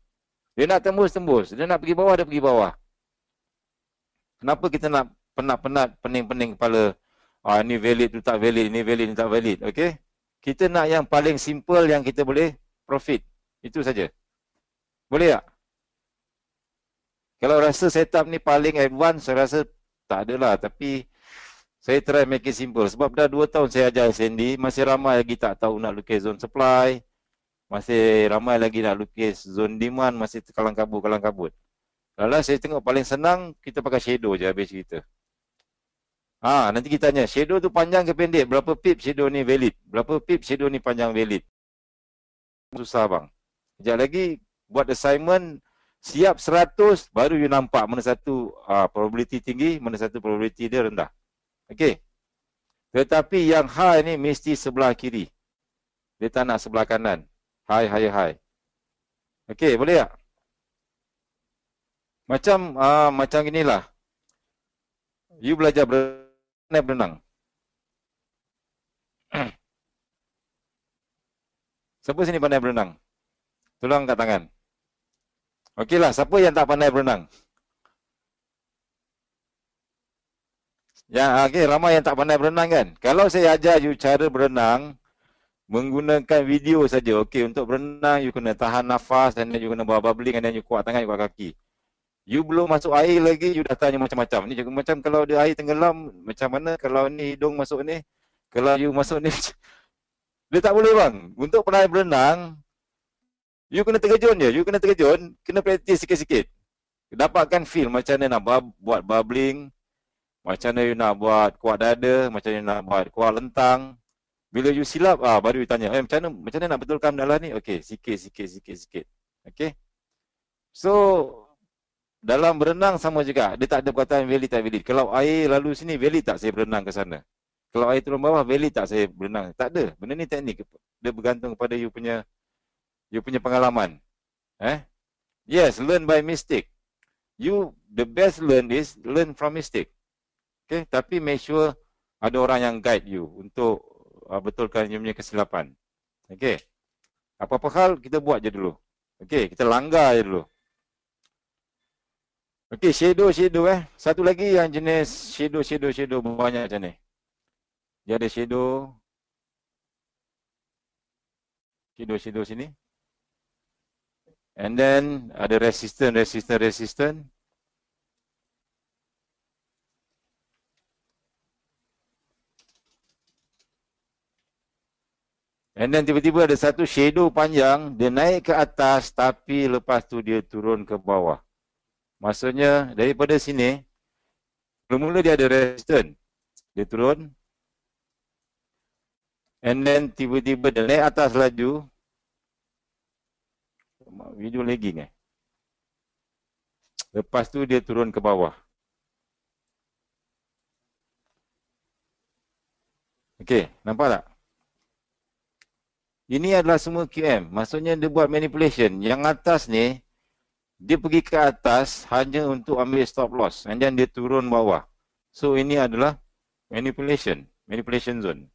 Dia nak tembus. Dia nak pergi bawah, dia pergi bawah. Kenapa kita nak penat-penat, pening-pening kepala? Ini valid, tu tak valid, ini valid, ini tak valid. Okay? Kita nak yang paling simple yang kita boleh profit. Itu saja. Boleh tak? Kalau rasa setup ni paling advance, saya rasa tak adalah. Tapi saya try make it simple. Sebab dah 2 tahun saya ajar SND, masih ramai lagi tak tahu nak lukis zone supply. Masih ramai lagi nak lukis zone demand, masih kalang kabut. Lalu saya tengok paling senang, kita pakai shadow je habis cerita. Nanti kita tanya, shadow tu panjang ke pendek? Berapa pip shadow ni valid? Berapa pip shadow ni panjang valid? Susah bang. Sekejap lagi buat assignment, siap 100, baru you nampak mana satu probability tinggi, mana satu probability dia rendah. Okey. Tetapi yang high ni mesti sebelah kiri. Dia tak nak sebelah kanan. High, high, high. Okey, boleh tak? Macam inilah. You belajar berenang. Siapa sini pandai berenang? Tolong angkat tangan. Okeylah, siapa yang tak pandai berenang? Ya, okey, ramai yang tak pandai berenang kan? Kalau saya ajar you cara berenang menggunakan video saja. Okey, untuk berenang you kena tahan nafas, dan you kena bawa bubbling, dan you kuat tangan, you kuat kaki. You belum masuk air lagi, you dah tanya macam-macam. Ni juga macam kalau dia air tenggelam, macam mana kalau ni hidung masuk ni, kalau you masuk ni, dia tak boleh bang. Untuk pandai berenang, you kena terjun je. You kena terjun, kena praktis sikit-sikit. Dapatkan feel macam mana nak buat bubbling, macam mana you nak buat kuat dada, macam mana you nak buat kuat lentang. Bila you silap, baru you tanya, macam mana nak betulkan dalam ni? Okey, sikit. Okey. So, dalam berenang sama juga. Dia tak ada perkataan valid tak valid. Kalau air lalu sini, valid tak saya berenang ke sana? Kalau air turun bawah, valid tak saya berenang? Tak ada. Benda ni teknik. Dia bergantung kepada you punya pengalaman. Yes, learn by mistake. The best learn is learn from mistake. Okay, tapi make sure ada orang yang guide you untuk betulkan you punya kesilapan. Okay. Apa-apa hal kita buat je dulu. Okay, kita langgar je dulu. Okay, shadow. Satu lagi yang jenis shadow banyak macam ni. Dia ada shadow sini. And then ada resistant. And then tiba-tiba ada satu shadow panjang, dia naik ke atas tapi lepas tu dia turun ke bawah. Maksudnya daripada sini, mula-mula dia ada resistance. Dia turun. And then tiba-tiba dia naik atas laju. Video lagging Lepas tu dia turun ke bawah. Okey, nampak tak? Ini adalah semua QM. Maksudnya dia buat manipulation. Yang atas ni, dia pergi ke atas hanya untuk ambil stop loss. And then dia turun bawah. So ini adalah manipulation zone.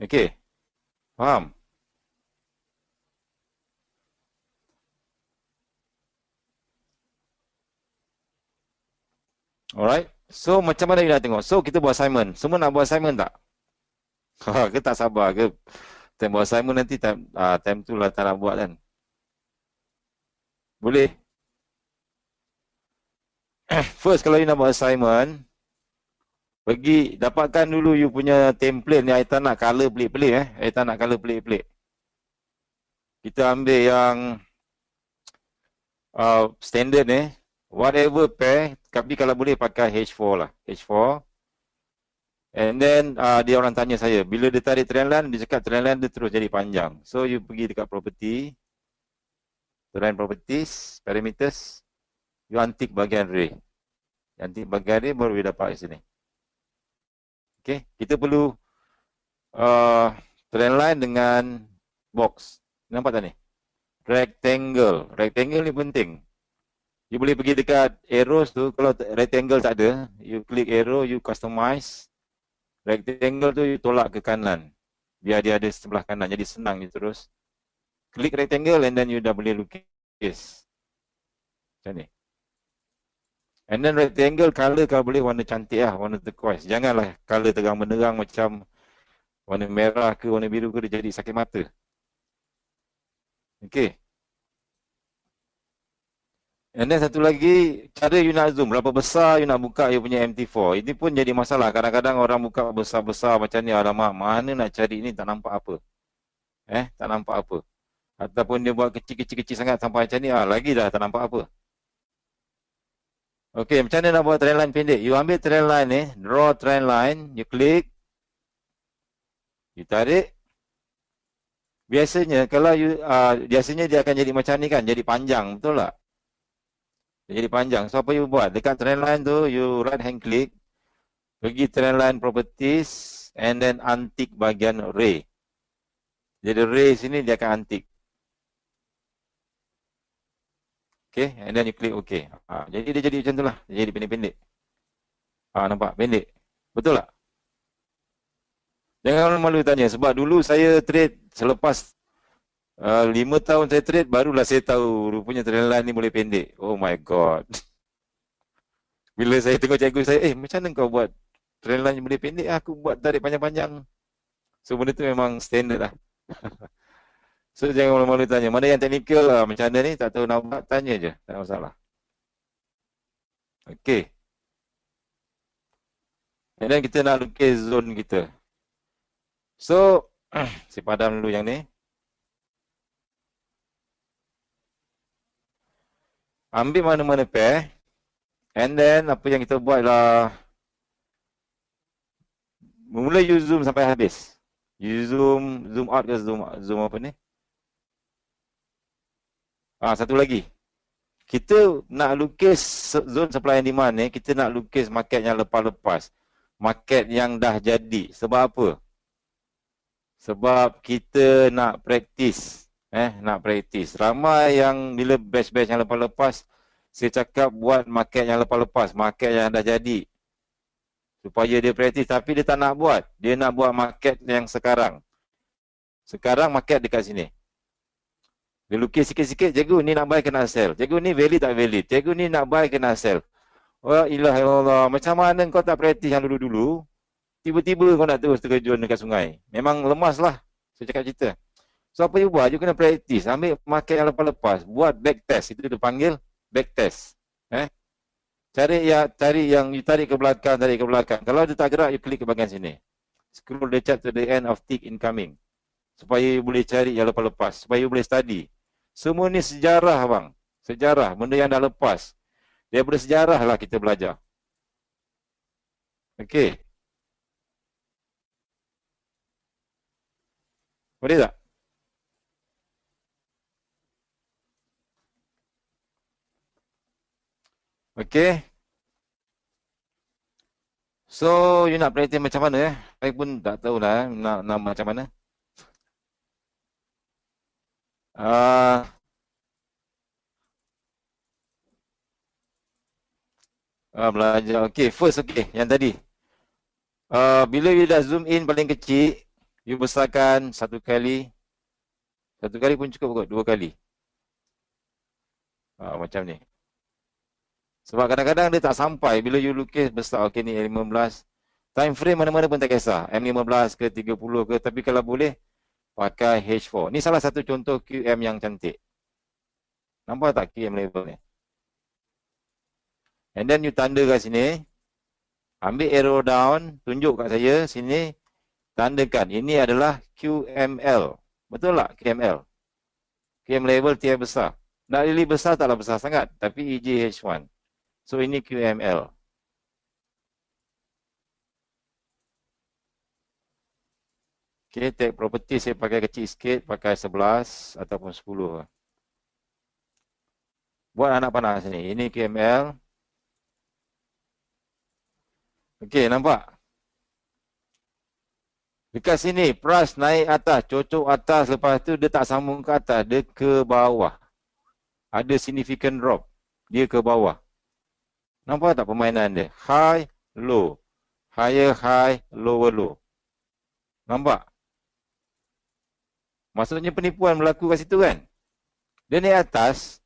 Okey. Faham? Alright. So macam mana you nak tengok? So kita buat assignment. Semua nak buat assignment tak? Ha, ke tak sabar ke? Time buat assignment nanti time tu lah tak nak buat kan. Boleh. First kalau you nak buat assignment, pergi dapatkan dulu you punya template ni. I tak nak color pelik-pelik I tak nak color pelik-pelik. Kita ambil yang standard whatever pair, tapi kalau boleh pakai H4 lah. H4. And then dia orang tanya saya, bila dia tarik trend line, dia cakap trend line dia terus jadi panjang. So you pergi dekat property, trend properties, parameters, you untick bahagian ray. Untick bahagian ray baru you dapat sini. Okay, kita perlu trend line dengan box. Nampak tak ni? Rectangle. Rectangle ni penting. You boleh pergi dekat arrows tu. Kalau rectangle tak ada, you klik arrow, you customize. Rectangle tu you tolak ke kanan. Biar dia ada sebelah kanan. Jadi senang you terus. Klik rectangle and then you dah boleh lukis. Macam ni. And then rectangle color kalau boleh warna cantik lah. Warna turquoise. Janganlah color terang menerang macam warna merah ke warna biru ke dia jadi sakit mata. Okay. And then satu lagi, cara you nak zoom. Berapa besar you nak buka you punya MT4. Ini pun jadi masalah. Kadang-kadang orang buka besar-besar macam ni. Alamak, mana nak cari ni tak nampak apa. Tak nampak apa. Ataupun dia buat kecil-kecil sangat sampai macam ni. Lagi dah tak nampak apa. Okay, macam mana nak buat trend line pendek? You ambil trend line ni. Draw trend line. You klik. You tarik. Biasanya kalau you, biasanya dia akan jadi macam ni kan. Jadi panjang. Betul tak? Jadi panjang. So apa you buat? Dekat trend line tu, you right hand click. Pergi trend line properties. And then untick bahagian ray. Jadi ray sini dia akan untick. Okay. And then you click OK. Jadi dia jadi macam tu lah. Dia jadi pendek-pendek. Nampak? Pendek. Betul tak? Jangan malu tanya. Sebab dulu saya trade selepas 5 tahun saya trade, barulah saya tahu rupanya trend line ni boleh pendek. Oh my god. Bila saya tengok cikgu saya, macam mana kau buat trend line boleh pendek? Aku buat tarik panjang-panjang. So benda tu memang standard lah. So jangan malu-malu tanya. Mana yang teknikal lah, macam mana ni, tak tahu nak buat, tanya je. Tak masalah. Okay. And then kita nak lukis zone kita. So, saya padam dulu yang ni. Ambil mana-mana pair. And then apa yang kita buat lah. Mula you zoom sampai habis. You zoom out ke zoom apa ni? Satu lagi. Kita nak lukis zone supply and demand ni. Kita nak lukis market yang lepas-lepas. Market yang dah jadi. Sebab apa? Sebab kita nak praktis. Nak praktis. Ramai yang bila batch-batch yang lepas-lepas, saya cakap buat market yang lepas-lepas, market yang dah jadi. Supaya dia praktis, tapi dia tak nak buat. Dia nak buat market yang sekarang. Sekarang market dekat sini. Dia lukis sikit-sikit, cikgu ni nak buy kena sell. Cikgu ni valid tak valid. Cikgu ni nak buy kena sell. Wah ilah Allah, macam mana kau tak praktis yang dulu-dulu, tiba-tiba kau nak terus terjun dekat sungai. Memang lemas lah, saya cakap cerita. So apa you buat? You kena praktis. Ambil market yang lepas-lepas. Buat backtest. Itu dia panggil backtest. Cari yang you tarik ke belakang, tarik ke belakang. Kalau dia tak gerak, you klik ke bahagian sini. Scroll the chart to the end of tick incoming. Supaya you boleh cari yang lepas-lepas. Supaya you boleh study. Semua ni sejarah bang. Sejarah. Benda yang dah lepas. Daripada sejarah lah kita belajar. Okey. Boleh tak? Okay. So, you nak praktis macam mana Saya pun tak tahulah nak macam mana. Belajar. Okay, first yang tadi. Bila you dah zoom in paling kecil, you besarkan satu kali. Satu kali pun cukup kot, 2 kali. Macam ni. Sebab kadang-kadang dia tak sampai bila you lukis besar. Okay ni 15. Time frame mana-mana pun tak kisah. M15 ke 30 ke. Tapi kalau boleh, pakai H4. Ni salah satu contoh QM yang cantik. Nampak tak QM level ni? And then you tanda kat sini. Ambil arrow down. Tunjuk kat saya sini. Tandakan. Ini adalah QML. Betul tak QML? QM level tier besar. Nak really besar taklah besar sangat. Tapi EJH1. So ini QML. Okay, tag property saya pakai kecil sikit. Pakai 11 ataupun 10. Buat anak panah sini. Ini QML. Okay, nampak? Dekat sini, price naik atas, cocok atas. Lepas tu dia tak sambung ke atas. Dia ke bawah. Ada significant drop. Dia ke bawah. Nampak tak permainan dia? High, low. Higher, high, lower, low. Nampak? Maksudnya penipuan berlaku kat situ kan? Dia naik atas.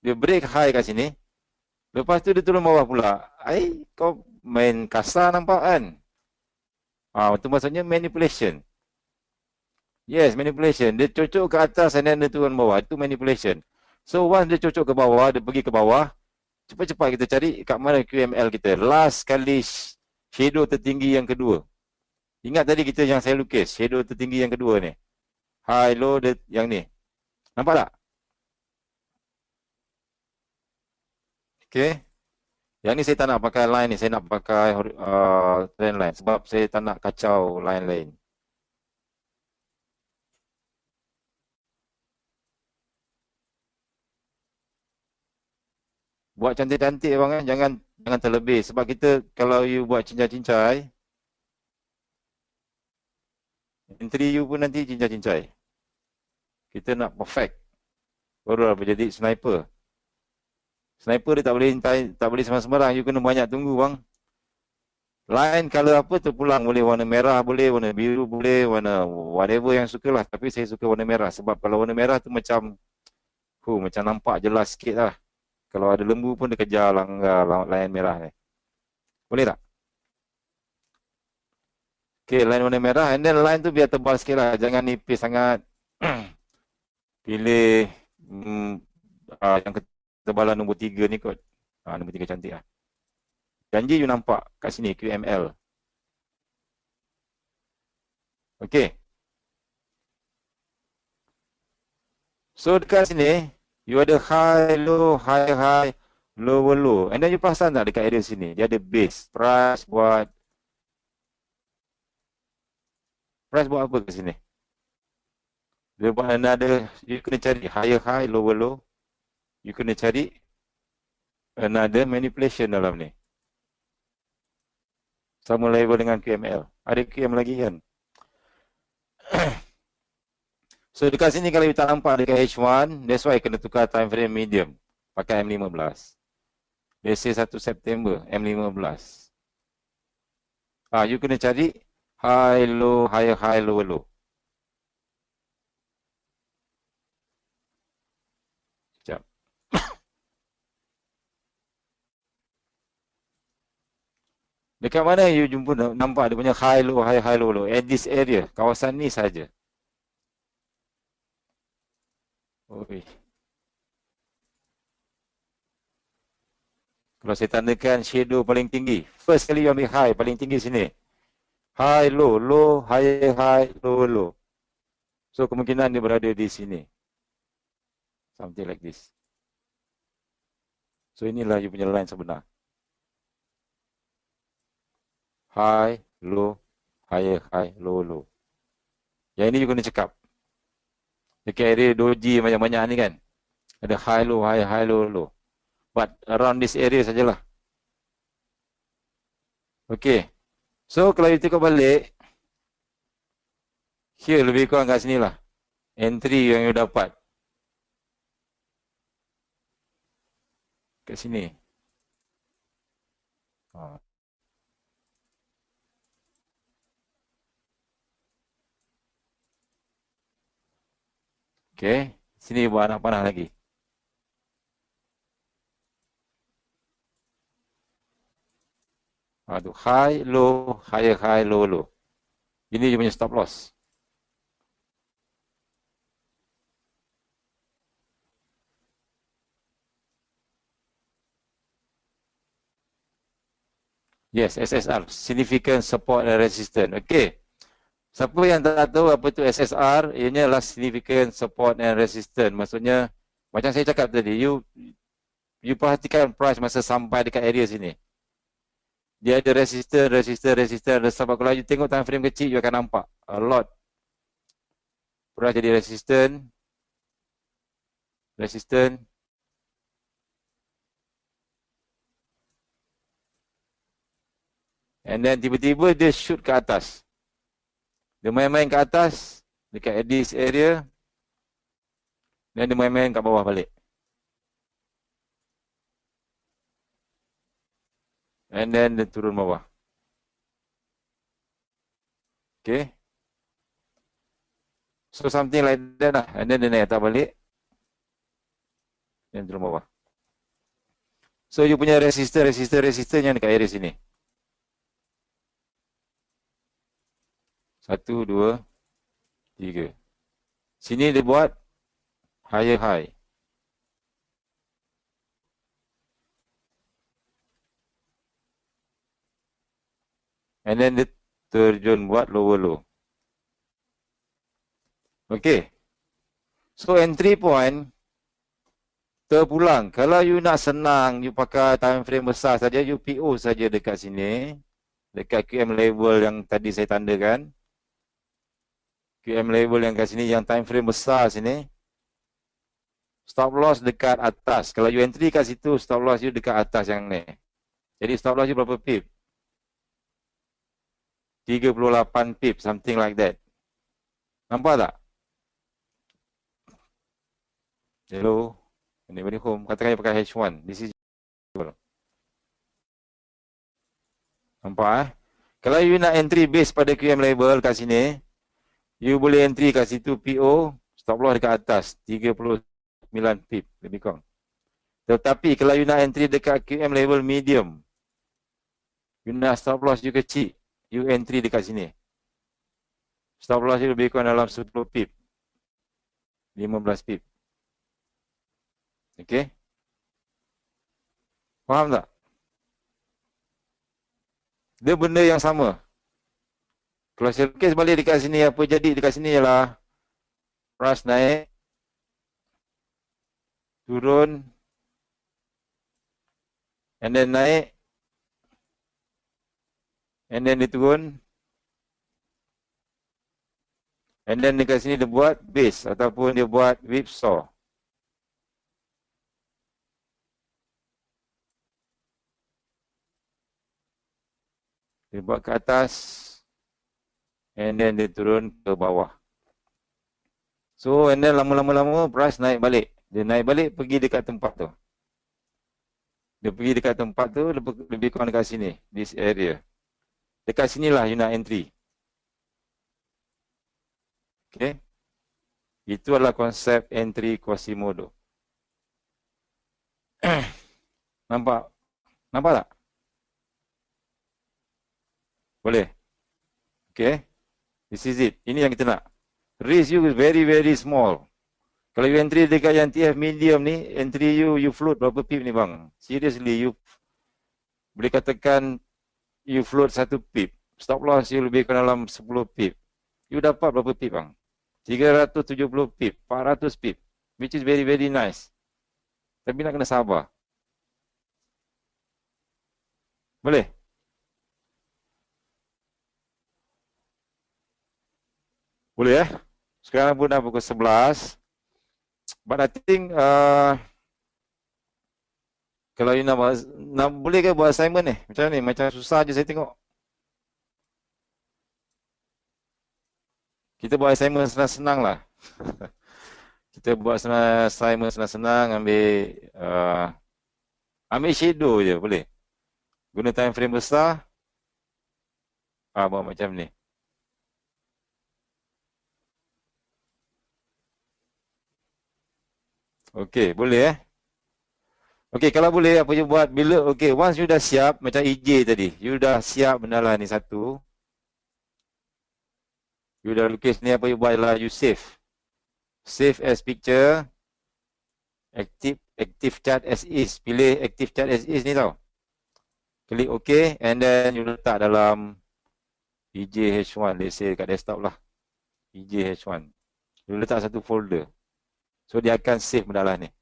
Dia break high kat sini. Lepas tu dia turun bawah pula. Kau main kasar nampak kan? Itu maksudnya manipulation. Yes, manipulation. Dia cocok ke atas dan dia turun bawah. Itu manipulation. So, once dia cocok ke bawah, dia pergi ke bawah. Cepat-cepat kita cari kat mana QML kita. Last kali shadow tertinggi yang kedua. Ingat tadi kita yang saya lukis. Shadow tertinggi yang kedua ni. High, low, yang ni. Nampak tak? Okay. Yang ni saya tak nak pakai line ni. Saya nak pakai trend line. Sebab saya tak nak kacau line lain. Buat cantik-cantik bang kan. Jangan terlebih. Sebab kita kalau you buat cincai-cincai. Entry you pun nanti cincai-cincai. Kita nak perfect. Baru lah jadi sniper. Sniper dia tak boleh sembarang-sembarang. You kena banyak tunggu bang. Line color apa terpulang. Boleh warna merah, boleh warna biru, boleh warna whatever yang suka lah. Tapi saya suka warna merah. Sebab kalau warna merah tu macam nampak jelas sikit lah. Kalau ada lembu pun dia kejar langgar line merah ni. Boleh tak? Okay, line warna merah. And then line tu biar tebal sikit lah. Jangan nipis sangat. Pilih yang ketebalan nombor 3 ni kot. Nombor 3 cantik lah. Janji you nampak kat sini QML. Okay. So dekat sini, you ada high, low, high, high, low, low. And then you perasan tak dekat area sini? Dia ada base. Price buat apa ke sini? Dia buat another, you kena cari higher, high, lower, low. You kena cari another manipulation dalam ni. Sama level dengan QML. Ada QM lagi kan? So dekat sini kalau you tak nampak dekat H1, that's why kena tukar time frame medium. Pakai M15. Let's say 1 September, M15. You kena cari high, low, higher, high, lower, low. Sekejap. Dekat mana you jumpa nampak dia punya high, low, high, high, low, low? At this area, kawasan ni saja. Oi. Kalau saya tandakan shadow paling tinggi. First kali you ambil high, paling tinggi sini. High, low, low, high, high, low, low. So kemungkinan dia berada di sini. Something like this. So inilah you punya line sebenar. High, low, high, high, low, low. Yang ini you kena cekap. Dekat area doji banyak-banyak ni kan. Ada high, low, high, high, low, low. But around this area sajalah. Okay. So kalau you tengok balik. Here lebih kurang kat sini lah. Entry yang you dapat. Kat sini. Okay. Sini buat anak panah lagi. Tu high, low, higher, high, low, low. Ini dia punya stop loss. Yes, SSR, Significant Support and Resistance. Okey. Siapa yang tak tahu apa tu SSR, ianya adalah Significant Support and Resistance. Maksudnya, macam saya cakap tadi, you perhatikan price masa sampai dekat area sini. Dia ada resistance. Sebab kalau you tengok time frame kecil, you akan nampak a lot. Price jadi resistance. And then tiba-tiba dia shoot ke atas. Dia main-main ke atas, dekat this area. Dan dia main-main kat bawah balik. And then dia turun bawah. Okay. So something like that lah. And then dia naik atas balik. Dan turun bawah. So you punya resistor yang dekat area sini. 1, 2, 3. Sini dia buat higher high. And then dia terjun buat lower low. Okay. So entry point terpulang. Kalau you nak senang, you pakai time frame besar saja, you PO saja dekat sini. Dekat QM level yang tadi saya tandakan. QM level yang kat sini, yang time frame besar sini. Stop loss dekat atas. Kalau you entry kat situ, stop loss you dekat atas yang ni. Jadi stop loss you berapa pip? 38 pip, something like that. Nampak tak? Hello? Anybody home? Katakan you pakai H1. This is nampak Kalau you nak entry base pada QM level kat sini, you boleh entry kat situ PO, stop loss dekat atas, 39 pip, lebih kurang. Tetapi kalau you nak entry dekat QM level medium, you nak stop loss you kecil, you entry dekat sini. Stop loss you lebih kurang dalam 10 pip, 15 pip. Okay? Faham tak? Dia benda yang sama. Kalau showcase balik dekat sini, apa jadi dekat sini ialah price naik, turun, and then naik, and then dia turun, and then dekat sini dia buat base ataupun dia buat whipsaw. Dia buat ke atas, and then dia turun ke bawah. So, and then lama-lama price naik balik. Dia naik balik pergi dekat tempat tu. Dia pergi dekat tempat tu, lebih kurang dekat sini, this area. Dekat sinilah you nak entry. Okay. Itu adalah konsep entry Quasimodo. Nampak? Nampak tak? Boleh? Okay. This is it. Ini yang kita nak. Risk you is very, very small. Kalau you entry dekat yang TF medium ni, entry you float berapa pip ni bang? Seriously, you boleh katakan you float 1 pip. Stop loss you lebih kurang dalam 10 pip. You dapat berapa pip bang? 370 pip, 400 pip. Which is very, very nice. Tapi nak kena sabar. Boleh? Boleh Sekarang pun dah pukul 11. But I think kalau you nak boleh ke buat assignment ni? Macam ni, macam susah je saya tengok. Kita buat assignment senang-senang lah. Kita buat assignment senang-senang, ambil shadow je boleh. Guna time frame besar. Buat macam ni. Okey, boleh Okey, kalau boleh apa you buat bila okey, once you dah siap macam EJ tadi, you dah siap benda lah ni satu. You dah lukis ni apa you buat lah you save. Save as picture. Active chart as is. Pilih active chart as is ni tau. Klik OK and then you letak dalam EJH1. Let's say kat desktop lah. EJH1. You letak satu folder. So dia akan save benda lah ni.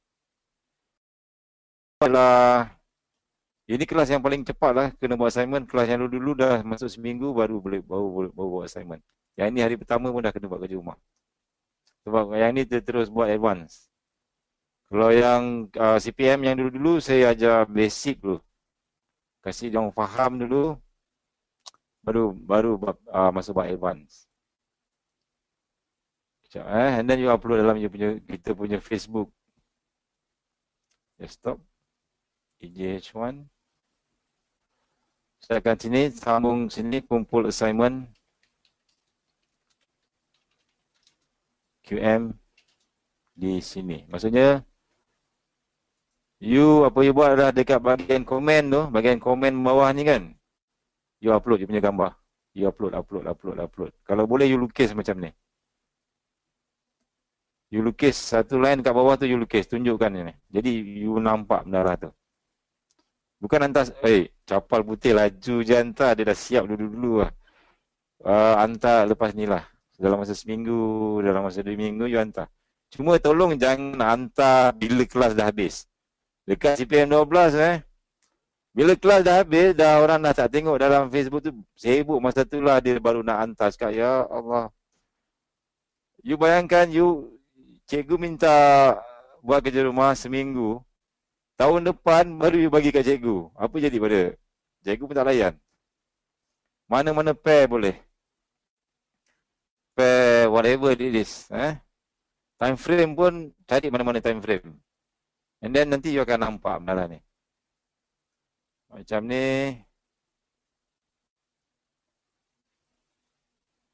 Ini kelas yang paling cepat lah kena buat assignment. Kelas yang dulu dah masuk seminggu baru boleh baru buat assignment. Yang ini hari pertama pun dah kena buat kerja rumah. Sebab yang ni terus buat advance. Kalau yang CPM yang dulu-dulu saya ajar basic dulu. Kasih dia orang faham dulu. Baru masuk buat advance. Sekejap, and then you upload dalam kita punya Facebook. Desktop. EJH1. Saya akan sini, sambung sini, kumpul assignment. QM di sini. Maksudnya, apa you buat dah dekat bahagian komen tu, bahagian komen bawah ni kan. You upload you punya gambar. You upload. Kalau boleh you lukis macam ni. You lukis satu line kat bawah tu you lukis, tunjukkan ni. Jadi you nampak benda lah tu. Bukan hantar, capal putih laju je hantar, dia dah siap dulu-dulu lah. Hantar lepas ni lah. Dalam masa seminggu, dalam masa 2 minggu you hantar. Cuma tolong jangan hantar bila kelas dah habis. Dekat CPM 12 bila kelas dah habis, dah orang dah tak tengok dalam Facebook tu, sibuk masa tu lah dia baru nak hantar. Cakap, ya Allah. You bayangkan cikgu minta buat kerja rumah seminggu. Tahun depan baru you bagi kat cikgu. Apa jadi pada? Cikgu pun tak layan. Mana-mana pair boleh. Pair whatever it is. Time frame pun cari mana-mana time frame. And then nanti you akan nampak benda lah ni. Macam ni.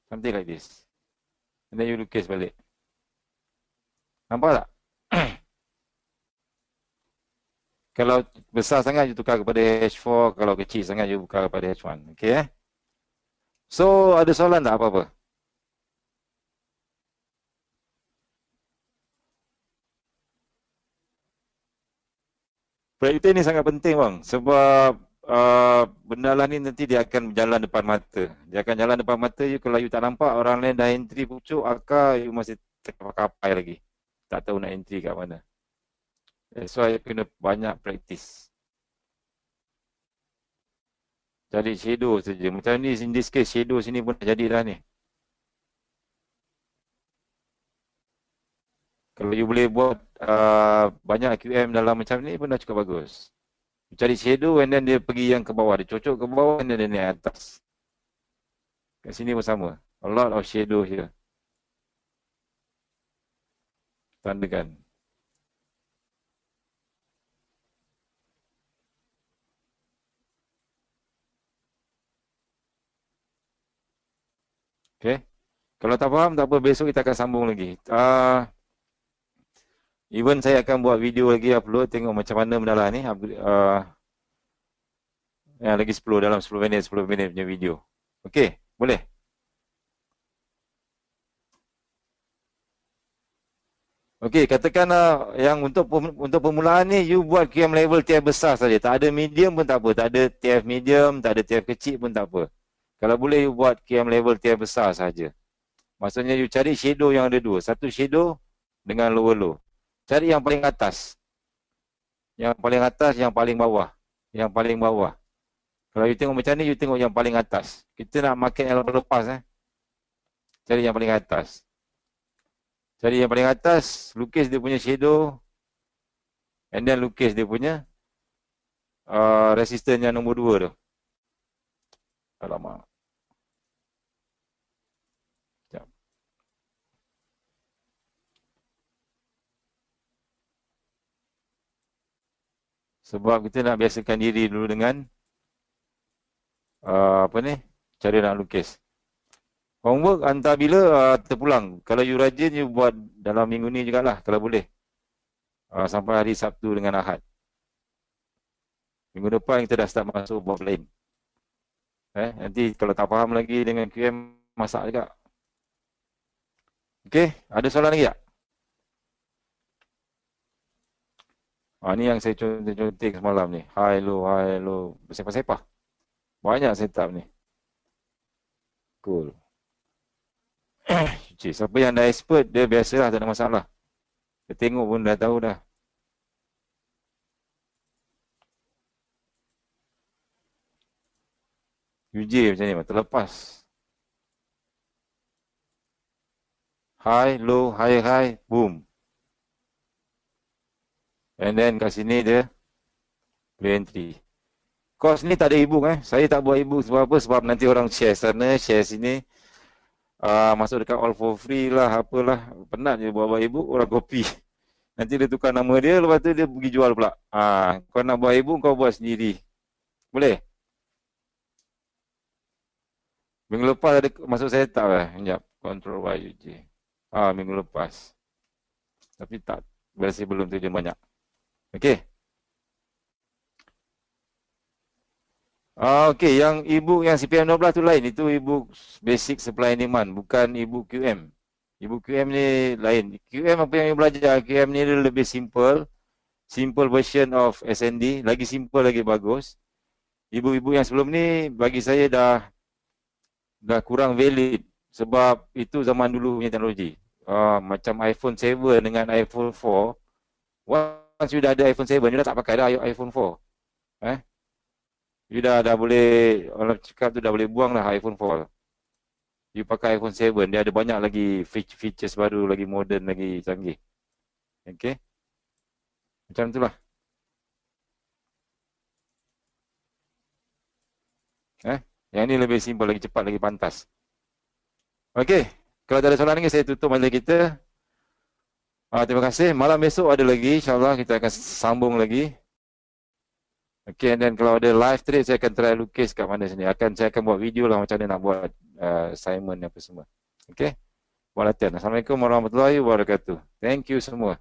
Something like this. And then you lukis balik. Nampak tak? Kalau besar sangat, you tukar kepada H4. Kalau kecil sangat, you tukar kepada H1. Okay, So, ada soalan tak apa-apa? Praktik ni sangat penting bang. Sebab benda lah ni nanti dia akan berjalan depan mata. Dia akan jalan depan mata you. Kalau you tak nampak, orang lain dah entry pucuk, akar, you masih terkapai lagi. Tak tahu nak entry kat mana. That's why kena banyak praktis. Cari shadow saja. Macam ni, in this case, shadow sini pun dah jadi dah ni. Kalau you boleh buat banyak QM dalam macam ni pun dah cukup bagus. You cari shadow and then dia pergi yang ke bawah. Dia cocok ke bawah and then dia naik atas. Kat sini pun sama. A lot of shadow here. Tandakan. Okay. Kalau tak faham, tak apa. Besok kita akan sambung lagi. Even saya akan buat video lagi upload. Tengok macam mana benda lah ni. Lagi 10 dalam 10 minit punya video. Okay. Boleh? Okay. Katakan yang untuk permulaan ni, you buat QM level TF besar saja. Tak ada medium pun tak apa. Tak ada TF medium, tak ada TF kecil pun tak apa. Kalau boleh you buat QM level TF besar saja. Maksudnya you cari shadow yang ada dua. Satu shadow dengan lower low. Cari yang paling atas. Yang paling atas, yang paling bawah. Yang paling bawah. Kalau you tengok macam ni, you tengok yang paling atas. Kita nak market yang lepas. Cari yang paling atas. Cari yang paling atas, lukis dia punya shadow. And then lukis dia punya resistance yang nombor 2 tu. Alamak. Sekejap. Sebab kita nak biasakan diri dulu dengan cara nak lukis. Homework hantar bila terpulang. Kalau you rajin, you buat dalam minggu ni jugalah kalau boleh. Sampai hari Sabtu dengan Ahad. Minggu depan kita dah start masuk bab lain. Nanti kalau tak faham lagi dengan QM, masak juga. Okey, ada soalan lagi tak? Ni yang saya contek semalam ni. Hi, low. Bersepah-sepah. Banyak setup ni. Cool. Cik, siapa yang dah expert, dia biasalah, tak ada masalah. Dia tengok pun dah tahu dah. UJ macam ni, terlepas. High, low, high, boom. And then kat sini dia play entry. Course ni tak ada ebook Saya tak buat ebook sebab apa? Sebab nanti orang share sana, share sini. Masuk dekat all for free lah, apalah. Penat je buat ebook, orang copy. Nanti dia tukar nama dia, lepas tu dia pergi jual pula. Kau nak buat ebook, kau buat sendiri. Boleh? Minggu lepas ada masuk saya tak Sekejap. Control Y UJ. Minggu lepas. Tapi tak. Biasa belum tu dia banyak. Okey. Okey. Yang ebook yang CPM 12 tu lain. Itu ebook basic supply and demand. Bukan ebook QM. Ebook QM ni lain. QM apa yang you belajar? QM ni lebih simple. Simple version of SND. Lagi simple, lagi bagus. Ebook-ebook yang sebelum ni bagi saya dah kurang valid sebab itu zaman dulu punya teknologi. Macam iPhone 7 dengan iPhone 4. Once you dah ada iPhone 7, you dah tak pakai dah iPhone 4. You dah boleh, orang cakap tu dah boleh buang dah iPhone 4. You pakai iPhone 7, dia ada banyak lagi features baru, lagi modern, lagi canggih. Okay. Macam itulah. Yang ni lebih simple, lagi cepat, lagi pantas. Okey, kalau tak ada soalan lagi, saya tutup majlis kita. Terima kasih. Malam besok ada lagi, insyaAllah kita akan sambung lagi. Okey, dan kalau ada live trade, saya akan try lukis kat mana sini. Saya akan buat video lah macam mana nak buat assignment apa semua. Okey, buat latihan. Assalamualaikum warahmatullahi wabarakatuh. Thank you semua.